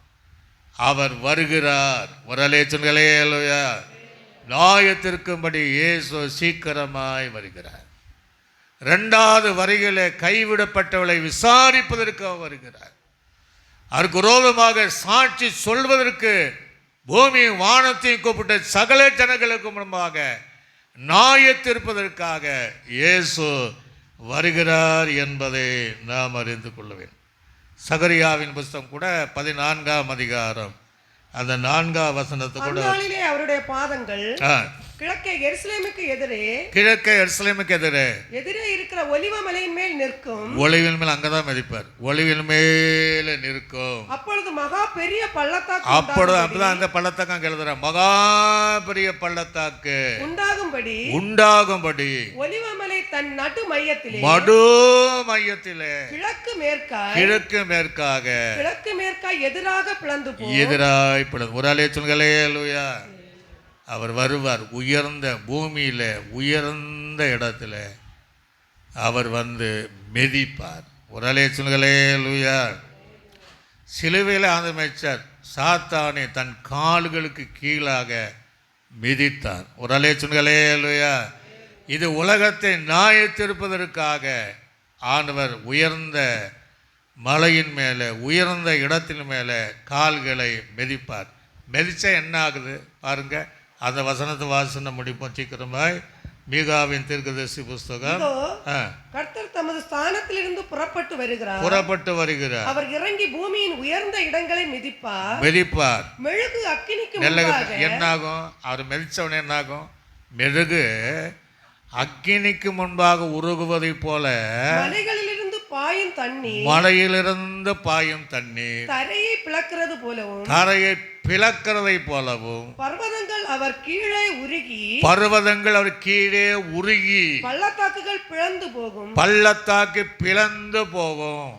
அவர் வருகிறார். ஒரு அலைய சொல்லலே இல்லையா? நியாயத்திற்கும்படி இயேசு சீக்கிரமாய் வருகிறார். 2வது வருகையிலே கைவிடப்பட்டவளை விசாரிப்பதற்கு வருகிறார். அதற்கு விரோதமாக சாட்சி சொல்வதற்கு பூமியும் வானத்தையும் கூப்பிட்ட சகல ஜனங்களுக்கு முன்பாக நியாயத்தீர்ப்பதற்காக இயேசு வருகிறார் என்பதை நாம் அறிந்து கொள்ள வேண்டும். சகரியாவின் புஸ்தகம் கூட 14ஆம் அதிகாரம் அந்த 4ஆம் வசனத்தை கூட அவருடைய பாதங்கள் கிழக்கே எருசலேமுக்கு எதிரே இருக்கிற ஒலிவ மலையின் மேல் நிற்கும். ஒலிவின் மேல் அங்கதான் மதிப்பார். ஒலிவின் மேல நிற்கும். அப்பொழுது மகா பெரிய பள்ளத்தாக்கு அப்பதான் அந்த பள்ளத்தாக்கு அங்க எழுதுற மகா பெரிய பள்ளத்தாக்கு உண்டாகும்படி ஒலிவ மலை தன் நடு மையத்திலே கிழக்கு மேற்காக எதிராக பிளந்து ஒரு அலைய சொல்லுங்களே அல்லேலூயா. அவர் வருவார். உயர்ந்த பூமியில் உயர்ந்த இடத்துல அவர் வந்து மிதிப்பார். ஒரு அலைய சொல்லுங்களே அல்லேலூயா. சிலுவையில் ஆதமைச்சார். சாத்தானை தன் கால்களுக்கு கீழாக மிதித்தார். ஒரு அலைய சொல்லுங்களே அல்லேலூயா. இது உலகத்தை நியாயத்தீர்ப்பதற்காக ஆண்டவர் உயர்ந்த மலையின் மேலே உயர்ந்த இடத்தின் மேலே கால்களை மிதிப்பார். மிதிச்சா என்ன ஆகுது பாருங்க. அந்த வசனத்தை வாசனை முடிப்போம் சீக்கிரமாய். மீகாவின் தீர்க்கதரிசி புஸ்தகம். கர்த்தர் தமது ஸ்தானத்திலிருந்து புறப்பட்டு வருகிறார். அவர் இறங்கி பூமியின் உயர்ந்த இடங்களை மிதிப்பார். மெழுகு அக்கினிக்கு என்ன ஆகும்? அவர் மிதிச்சவனே என்ன ஆகும்? மெழுகு அக்கினிக்கு முன்பாக உருகுவதை போல மலையிலிருந்து பாயும் தண்ணீர் தரையை பிளக்கிறதை போலவும் பர்வதங்கள் அவர் கீழே உருகி பள்ளத்தாக்கு பிளந்து போகும்.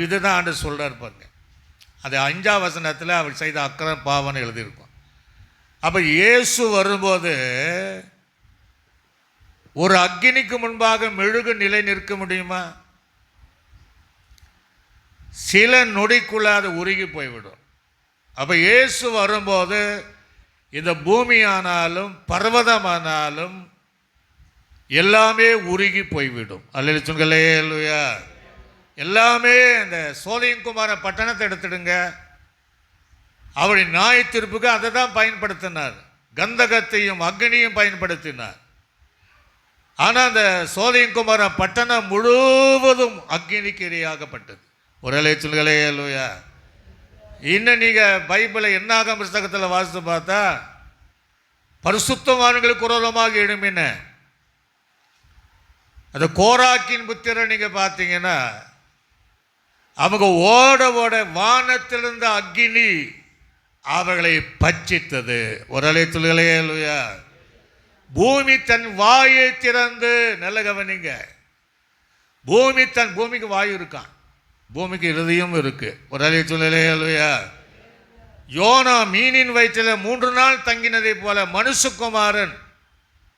இதுதான் ஆண்டு சொல்றாரு பாருங்க. அது 5ஆம் வசனத்தில் அவர் செய்த அக்கிரம பாவனை எழுதியிருக்கும். அப்ப இயேசு வரும்போது ஒரு அக்கினிக்கு முன்பாக மெழுகு நிலை நிற்க முடியுமா? சில நொடிக்குள்ள அது உருகி போய்விடும். அப்ப இயேசு வரும்போது இந்த பூமியானாலும் பர்வதமானாலும் எல்லாமே உருகி போய்விடும். அல்லேலூயா. எல்லாமே இந்த சோதோம் குமார பட்டணத்தை எடுத்துடுங்க. அவருடைய நியாயத்தீர்ப்புக்கு அதை தான் பயன்படுத்தினார். கந்தகத்தையும் அக்னியும் பயன்படுத்தினார். ஆனால் அந்த சோதோம் குமார பட்டணம் முழுவதும் அக்னிக்கு இரையாகப்பட்டது. ஒரு சொல்லுங்களே அல்லேலூயா. இன்னும் நீங்கள் பைபிளை என்னாகும் புஸ்தகத்தில் வாசித்து பார்த்தா பரிசுத்தவான்களுக்கு விரோதமாக எழும்பின அந்த கோராக்கின் புத்திரரை நீங்கள் பார்த்தீங்கன்னா அவங்க ஓட வானத்திலிருந்த அக்னி அவர்களை பட்சித்தது. ஒரு சொல்லுங்களே அல்லேலூயா. பூமி தன் வாயை திறந்து, நல்ல கவனிங்க, பூமிக்கு வாயு இருக்கான், பூமிக்கு இருதயம் இருக்கு. ஒரு அலை சொல்லலையா? யோனா மீனின் வயிற்றில் 3 நாள் தங்கினதை போல மனுஷகுமாரன்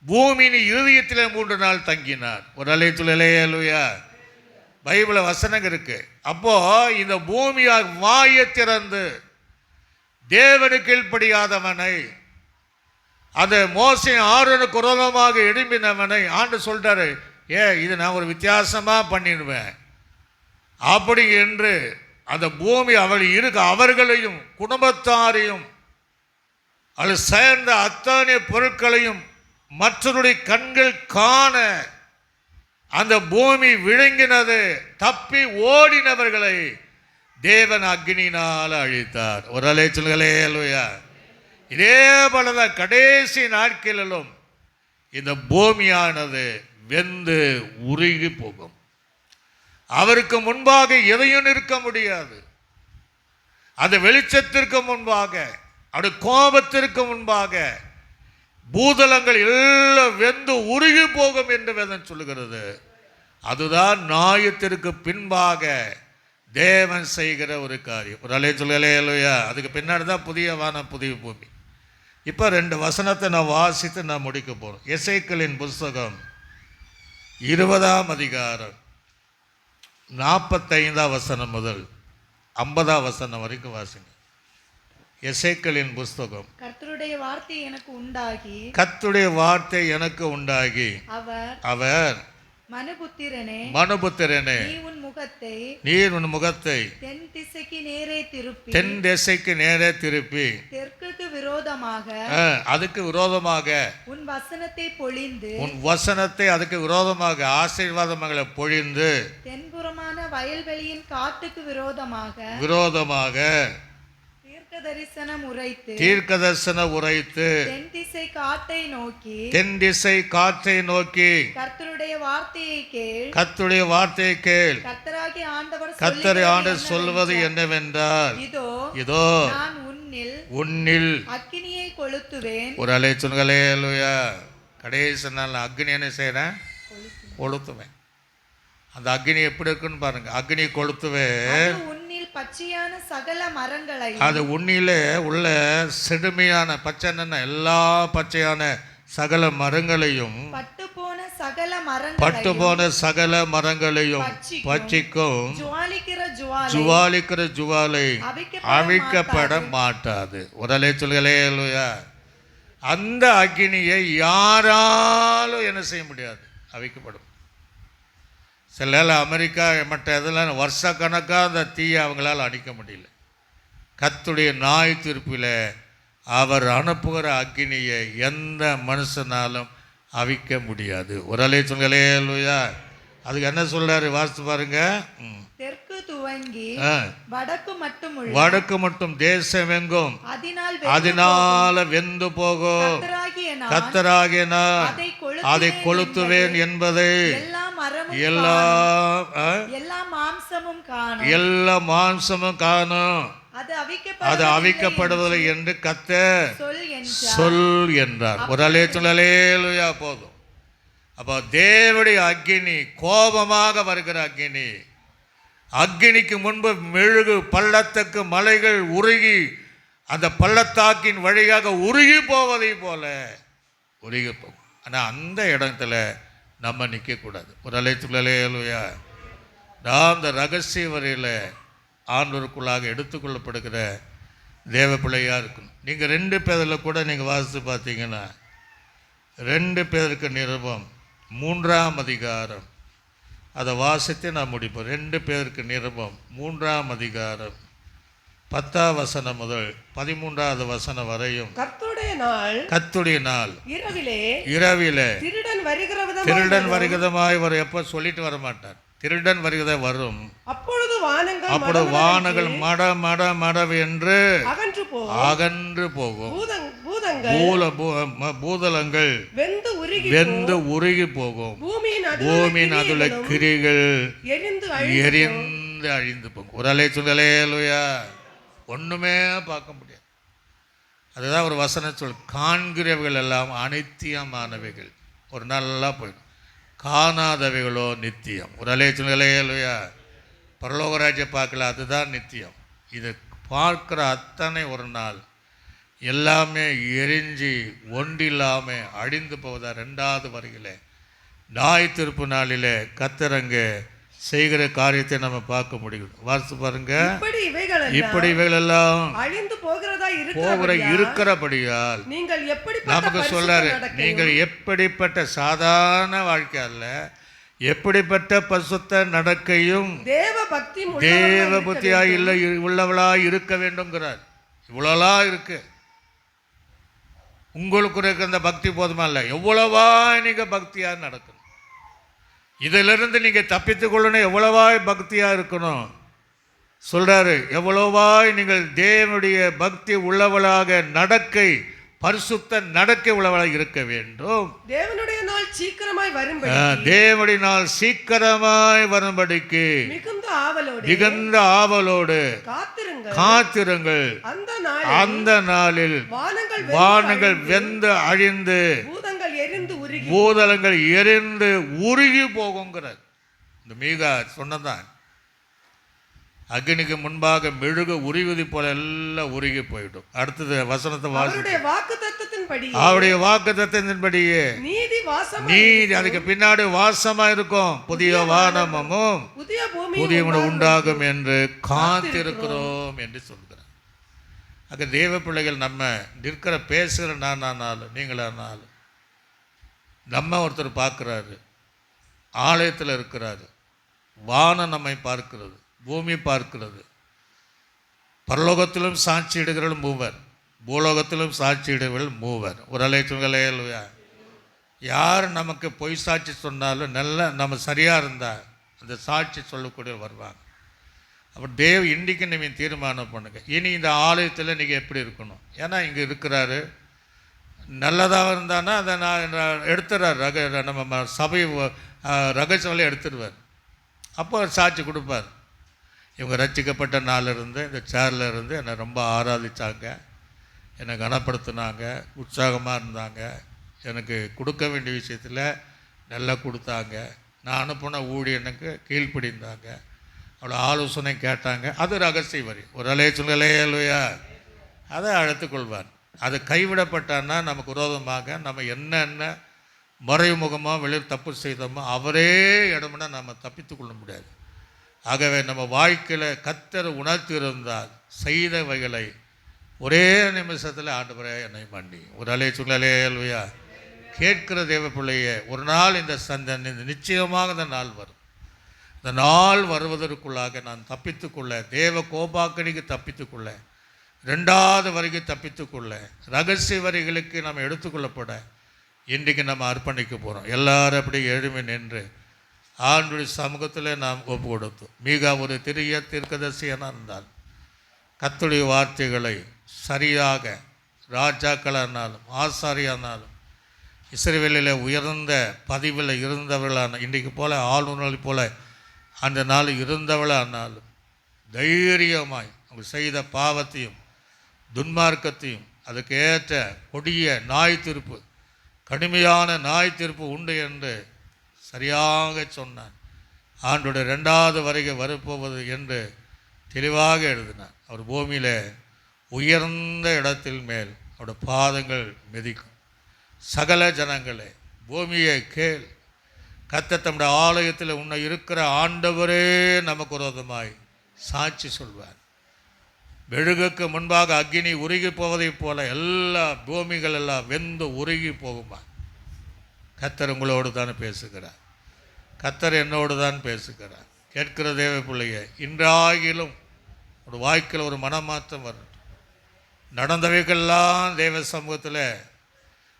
பூமியின் இருதயத்தில் 3 நாள் தங்கினார். ஒரு அலை சொல்லலையா? பைபிள வசனங்க இருக்கு. அப்போ இந்த பூமியாக வாயை திறந்து தேவனுக்கு கீழ்ப்படியாதவனை, அந்த மோசே ஆரோனுக்கு விரோதமாக எழும்பினவனை ஆண்டு சொல்றாரு, இது நான் ஒரு வித்தியாசமா பண்ணிடுவேன் அப்படி என்று அந்த பூமி அவர்களையும் குடும்பத்தாரையும் அது சேர்ந்த அத்தனை பொருட்களையும் மற்றவருடைய கண்கள் காண அந்த பூமி விழுங்கினது. தப்பி ஓடினவர்களை தேவன் அக்னியினால் அழித்தார். ஒரு அலை சொல்லுங்களேலூயா. இதே போலதான் கடைசி நாட்களிலும் இந்த பூமியானது வெந்து உருகி போகும். அவருக்கு முன்பாக எதையும் நிற்க முடியாது. அந்த வெளிச்சத்திற்கு முன்பாக, அது கோபத்திற்கு முன்பாக பூதலங்கள் எல்லாம் வெந்து உருகி போகும் என்று வேதம் சொல்லுகிறது. அதுதான் நியாயத்திற்கு பின்பாக தேவன் செய்கிற ஒரு காரியம். ஒரு அலை சொல்லலையா? அதுக்கு பின்னாடி தான் புதிய வானம் புதிய பூமி. இப்போ 2 வசனத்தை நான் வாசித்து நான் முடிக்க போகிறோம். எசேக்கியேலின் புஸ்தகம் 20ஆம் அதிகாரம் 45ஆம் வசனம் முதல் 50ஆம் வசனம் வரைக்கும் வாசிங்க. எசேக்கியேலின் புஸ்தகம். கர்த்தருடைய வார்த்தை எனக்கு உண்டாகி, கர்த்தருடைய வார்த்தை எனக்கு உண்டாகி, அவர் மனுபுத்திரனே, நீ உன் முகத்தை தென் திசைக்கு நேரே திருப்பி தெற்குக்கு விரோதமாக, அதுக்கு விரோதமாக உன் வசனத்தை அதுக்கு விரோதமாக ஆசீர்வாதங்களை பொழிந்து, தென்புறமான வயல்வெளியின் காட்டுக்கு விரோதமாக தீர்க்கதரிசனம் உரைத்து தென் திசை காற்றை நோக்கி கர்த்தருடைய வார்த்தையை கேள். கர்த்தரை ஆண்டவர் சொல்வது என்னவென்றால், இதோ நான் உன்னில் அக்கினியை கொளுத்துவேன். ஒரு அலை சொல்லுங்களேலூயா. கடைசி நாள் அக்னி என்ன செய்யறேன்? கொளுத்துவேன். அந்த அக்னி எப்படி இருக்குன்னு பாருங்க. அக்னி கொளுத்துவேன். பச்சையான சகல மரங்களை, அது உன்னிலே உள்ள செடுமையான பச்சைன்னா எல்லா பச்சையான சகல மரங்களையும், பட்டுப்போன சகல மரங்களையும் பச்சிக்கும் ஜுவாலிக்கிற ஜுவாலை அவிக்கப்பட மாட்டாது. உடலை சொல்லுங்களேலூயா. அந்த அக்னியை யாராலும் என்ன செய்ய முடியாது, அவிக்கப்படும். சில அமெரிக்கா மற்ற இதெல்லாம் வருஷக்கணக்காக அந்த தீயை அவங்களால் அணைக்க முடியல. கர்த்தருடைய நியாய தீர்ப்பில் அவர் அனுப்புகிற அக்னியை எந்த மனுஷனாலும் அவிக்க முடியாது. ஒரு அலை சொல்லுங்களேலூயா. அதுக்கு என்ன சொல்றாரு வாசித்து பாருங்க. தெற்கு துவங்கி வடக்கு மட்டும் தேசம் எங்கும் அதனால வெந்து போகும். கர்த்தராகிய நான் அதை கொளுத்துவேன் என்பதை எல்லா மாம்சமும் காணும். அது அவிக்கப்படுவதில்லை என்று கர்த்தர் சொல் என்றார். ஒரு அலேலுயா போதும். அப்போ தேவனுடைய அக்கினி கோபமாக வருகிற அக்கினி. அக்கினிக்கு முன்பு மெழுகு பள்ளத்துக்கு மலைகள் உருகி அந்த பள்ளத்தாக்கின் வழியாக உருகி போவதை போல உருகி போகும். ஆனால் அந்த இடத்துல நம்ம நிற்கக்கூடாது. ஒரு அலேலுயா. நான் அந்த ரகசிய வரையில் ஆண்டவருக்குள்ளாக எடுத்துக்கொள்ளப்படுகிற தேவ பிள்ளையாக இருக்கணும். நீங்கள் 2 பேரில் கூட நீங்கள் வாசித்து பார்த்தீங்கன்னா 2 பேருக்கு நிருபம் 3ஆம் அதிகாரம் அதை வாசித்து நான் முடிப்போம். 2 பேருக்கு நிருபம் 3ஆம் அதிகாரம் 10ஆம் வசனம் முதல் 13ஆவது வசனம் வரையும். கர்த்தருடைய நாள் இரவிலே திருடன் வருகிறதமாய் வரும். எப்போ சொல்லிட்டு வர மாட்டார். திருடன் வருகிறத வரும். அப்பொழுது வானங்கள் மட மட மடவென்று அகன்று போகும். பூதலங்கள் வெந்து உருகி போகும். பூமியின் அதுல கிரிகள் எரிந்து அழிந்து போகும். ஒரு அலை சொல்லலேலுயா. ஒண்ணுமே பார்க்க முடியாது. அதுதான் ஒரு வசனம் சொல், காண்கிறவைகள் எல்லாம் அனித்தியமானவைகள், ஒரு நாளா போயிடும், காணாதவைகளோ நித்தியம். ஒரு அலேச்சுலையா பரலோகராஜ்ய பார்க்கல, அதுதான் நித்தியம். இது பார்க்குற அத்தனை ஒரு நாள் எல்லாமே எரிஞ்சு ஒன்றில்லாமல் அழிந்து போவதா. ரெண்டாவது வருகிலே நாய் திருப்பு நாளிலே கத்தரங்க செய்கிற காரியத்தை நம்ம பார்க்க முடியும். வாசித்து பாருங்க. இப்படி இவைகள் எல்லாம் அழிந்து போகிறதா இருக்கிறபடியால் நமக்கு சொல்றாரு, நீங்கள் எப்படிப்பட்ட சாதாரண வாழ்க்கை அல்ல, எப்படிப்பட்ட பசுத்த நடக்கையும் தேவ பக்தியா இல்லை உள்ளவளாய் இருக்க வேண்டும்ங்கிறார். இவ்வளோலாம் இருக்கு உங்களுக்கு இருக்க அந்த பக்தி போதுமா இல்லை, எவ்வளவா நீங்க பக்தியா நடக்கணும், இதிலிருந்து நீங்க தப்பித்துக் கொள்ளணும், எவ்வளவாய் பக்தியா இருக்கணும் சொல்றாரு. எவ்வளவாய் நீங்கள் தேவனுடைய பக்தி உள்ளவளாக நடக்கை பரிசுத்த நடக்கை உள்ளவளாக இருக்க வேண்டும். தேவனுடைய நாள் சீக்கிரமாய் வரும்படிக்கு மிகுந்த ஆவலோடு காத்திருங்கள். அந்த நாளில் வானங்கள் வெந்து அழிந்து பூதலங்கள் எரிந்து உருகி போகுங்கிறார். இந்த மீகா சொன்னதான், அக்னிக்கு முன்பாக மெழுகு உருகுதி போல எல்லாம் உருகி போயிடும். அடுத்தது வசனத்தை அவருடைய வாக்கு தத்தத்தின்படியே நீதி அதுக்கு பின்னாடி வாசமா இருக்கும், புதிய வானமும் புதிய உண்டாகும் என்று காத்திருக்கிறோம் என்று சொல்கிறார். அங்க தேவ பிள்ளைகள் நம்ம நிற்கிற பேசுகிற நானானாலும் நீங்களானாலும் நம்ம ஒருத்தர் பார்க்குறாரு, ஆலயத்தில் இருக்கிறாரு, வானம் நம்மை பார்க்கிறது, பூமி பார்க்கிறது, பரலோகத்திலும் சாட்சியிடுகிறவர்கள் மூவர், பூலோகத்திலும் சாட்சியிடுகிறவர்கள் மூவர். ஒரு அலைச்சுங்களையா யார் நமக்கு பொய் சாட்சி சொன்னாலும் நல்ல நம்ம சரியாக இருந்தால் அந்த சாட்சி சொல்லக்கூடிய வருவாங்க. அப்போ இன்றைக்கு நீங்கள் தீர்மானம் பண்ணுங்க, இனி இந்த ஆலயத்தில் நீங்கள் எப்படி இருக்கணும். ஏன்னா இங்கே இருக்கிறாரு, நல்லதாக இருந்தானா அதை நான் எடுத்துறாரு, நம்ம சபை ரகசியங்களை எடுத்துடுவார். அப்போ சாட்சி கொடுப்பார். இவங்க ரட்சிக்கப்பட்ட நாளிலிருந்து இந்த சேரில் இருந்து என்னை ரொம்ப ஆராதித்தாங்க, என்னை கனப்படுத்தினாங்க, உற்சாகமாக இருந்தாங்க, எனக்கு கொடுக்க வேண்டிய விஷயத்தில் நல்லா கொடுத்தாங்க, நான் அனுப்பின ஊழியனுக்கு கீழ்ப்படிந்தாங்க, அவ்வளோ ஆலோசனை கேட்டாங்க. அது ரகசிய வரி. ஒரு அலையா அதை அழைத்துக்கொள்வார். அது கைவிடப்பட்டான்னா நமக்கு விரோதமாக நம்ம என்னென்ன மறைமுகமாக வெளியில் தப்பு செய்தோமோ அவரே இடம்னா நம்ம தப்பித்து கொள்ள முடியாது. ஆகவே நம்ம வாழ்க்கையில் கர்த்தர் உணர்த்தி இருந்தால் செய்தவைகளை ஒரே நிமிஷத்தில் ஆண்டவரே என்னை மன்னி. ஒரு அலையா கேட்கிற தேவ பிள்ளையே, ஒரு நாள் இந்த நிச்சயமாக இந்த நாள் வரும். இந்த நாள் வருவதற்குள்ளாக நான் தப்பித்துக்கொள்ள, தேவ கோபாக்கடிக்கு தப்பித்துக்கொள்ள, ரெண்டாவது வரைக்கும் தப்பித்துக்கொள்ள, ரகசிய வரிகளுக்கு நம்ம எடுத்துக்கொள்ளப்பட இன்றைக்கு நம்ம அர்ப்பணிக்க போகிறோம். எல்லாரும் அப்படி எழுமி நின்று ஆண்டுடைய சமூகத்தில் நாம் ஒப்பு கொடுத்தோம். மிக ஒரு பெரிய தீர்க்கதரிசியாக இருந்தால் கர்த்தருடைய வார்த்தைகளை சரியாக ராஜாக்களானாலும் ஆசாரியானாலும் இஸ்ரவேலில் உயர்ந்த பதிவில் இருந்தவர்களான இன்றைக்கு போல ஆளுநர்களை போல அந்த நாள் இருந்தவளானாலும் தைரியமாய் அவங்க செய்த பாவத்தையும் துன்மார்க்கத்தையும் அதுக்கு ஏற்ற கொடிய நாய் தீர்ப்பு, கடுமையான நாய் தீர்ப்பு உண்டு என்று சரியாக சொன்னான். ஆண்டோட ரெண்டாவது வரைக்கும் வரப்போவது என்று தெளிவாக எழுதினார். அவர் பூமியில் உயர்ந்த இடத்தில் மேல் அவருடைய பாதங்கள் மிதிக்கும். சகல ஜனங்களே பூமியை கேள், கர்த்தர் தம்முடைய ஆலயத்தில் உன்னை இருக்கிற ஆண்டவரே நமக்கு விரோதமாய் சாட்சி சொல்வார். மெழுகுக்கு முன்பாக அக்னி உருகி போவதைப் போல எல்லா பூமிகள் எல்லாம் வெந்து உருகி போகுமா. கர்த்தர் உங்களோடு தான் பேசுகிறார், கர்த்தர் என்னோடு தான் பேசுகிறார். கேட்கிற தேவ பிள்ளைய, இன்றாகிலும் ஒரு வாழ்க்கையில் ஒரு மனமாற்றம் வரட்டும். நடந்தவைகள்லாம் தேவ சமூகத்தில்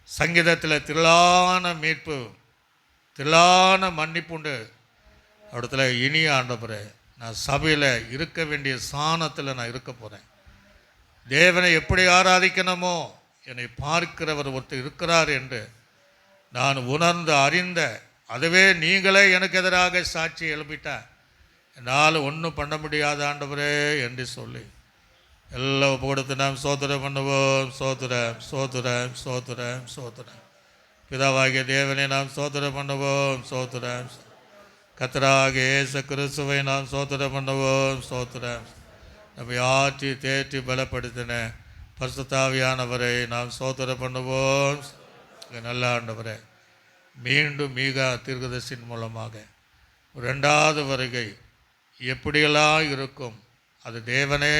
சங்கீதத்தில் திரளான மீட்பு, திரளான மன்னிப்புண்டு. இடத்துல இனிய ஆண்டவரே, நான் சபையில் இருக்க வேண்டிய ஸ்தானத்தில் நான் இருக்க போகிறேன். தேவனை எப்படி ஆராதிக்கணுமோ என்னை பார்க்கிறவர் ஒருத்தர் இருக்கிறார் என்று நான் உணர்ந்து அறிந்த, அதுவே நீங்களே எனக்கு எதிராக சாட்சி எழுப்பிட்டா என்னால் ஒன்றும் பண்ண முடியாத ஆண்டவரே என்று சொல்லி எல்லாம் ஒப்பு கொடுத்து நாம் சோத்திரம் பண்ணுவோம். சோத்திரம் சோத்திரம் சோத்திரம் சோத்திரம். பிதாவாகிய தேவனை நாம் சோத்திரம் பண்ணுவோம். சோத்திரம். கர்த்தராகிய இயேசு கிறிஸ்துவை நாம் சோத்திரம் பண்ணுவோம். சோத்திரம். நம்மை ஆற்றி தேற்றி பலப்படுத்தின பரிசுத்த ஆவியானவரை நாம் சோத்திரம் பண்ணுவோம். நல்ல ஆண்டவரே, மீண்டும் மீகா தீர்க்கதரிசியின் மூலமாக 2வது வருகை எப்படியெல்லாம் இருக்கும், அது தேவனே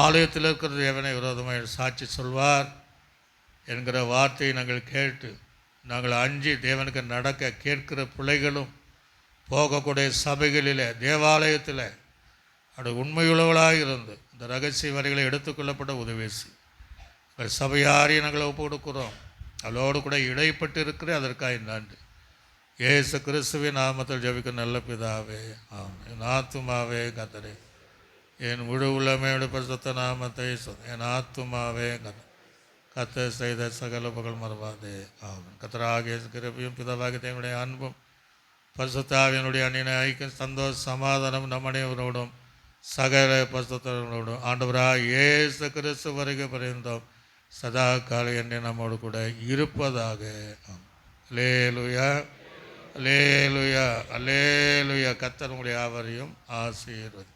ஆலயத்தில் இருக்கிற தேவனை விரோதமாக சாட்சி சொல்வார் என்கிற வார்த்தையை நாங்கள் கேட்டு நாங்கள் அஞ்சி தேவனுக்கு நடக்க கேட்கிற பிள்ளைகளும் போகக்கூடிய சபைகளில் தேவாலயத்தில் அது உண்மையுள்ளவளாக இருந்து இந்த ரகசிய வரிகளை எடுத்துக்கொள்ளப்பட உதவி செய்யும். சபையாரையும் நாங்கள் ஒப்பு கொடுக்குறோம். அதோடு கூட இடைப்பட்டு இருக்கிற அதற்காக நன்றி. இயேசு கிறிஸ்துவின் நாமத்தில் ஜெபிக்க நல்ல பிதாவே, ஆமென். என் ஆத்துமாவே கர்த்தரே, என் முழு உள்ளமையோட பரிசுத்த நாமத்தை என் ஆத்துமாவே கர்த்தர் செய்த சகல புகழ் மறவாதே, ஆமென். கர்த்தராகிய கிருபையும் பிதாவாகிய தேவனுடைய அன்பும் பரிசுத்தாவியனுடைய அந்நிய ஐக்கியம் சந்தோஷ சமாதானம் நம் அனைவரோடும் சகல பரிசுத்தரோடும் ஆண்டவராக இயேசு கிறிஸ்து வருகை பரிந்தோம் சதா கால எண்ணெய் நம்மோடு கூட இருப்பதாக. அல்லேலூயா அல்லேலூயா அல்லேலூயா. கர்த்தர் உங்களுடைய யாவரையும் ஆசீர்வதிப்பார்.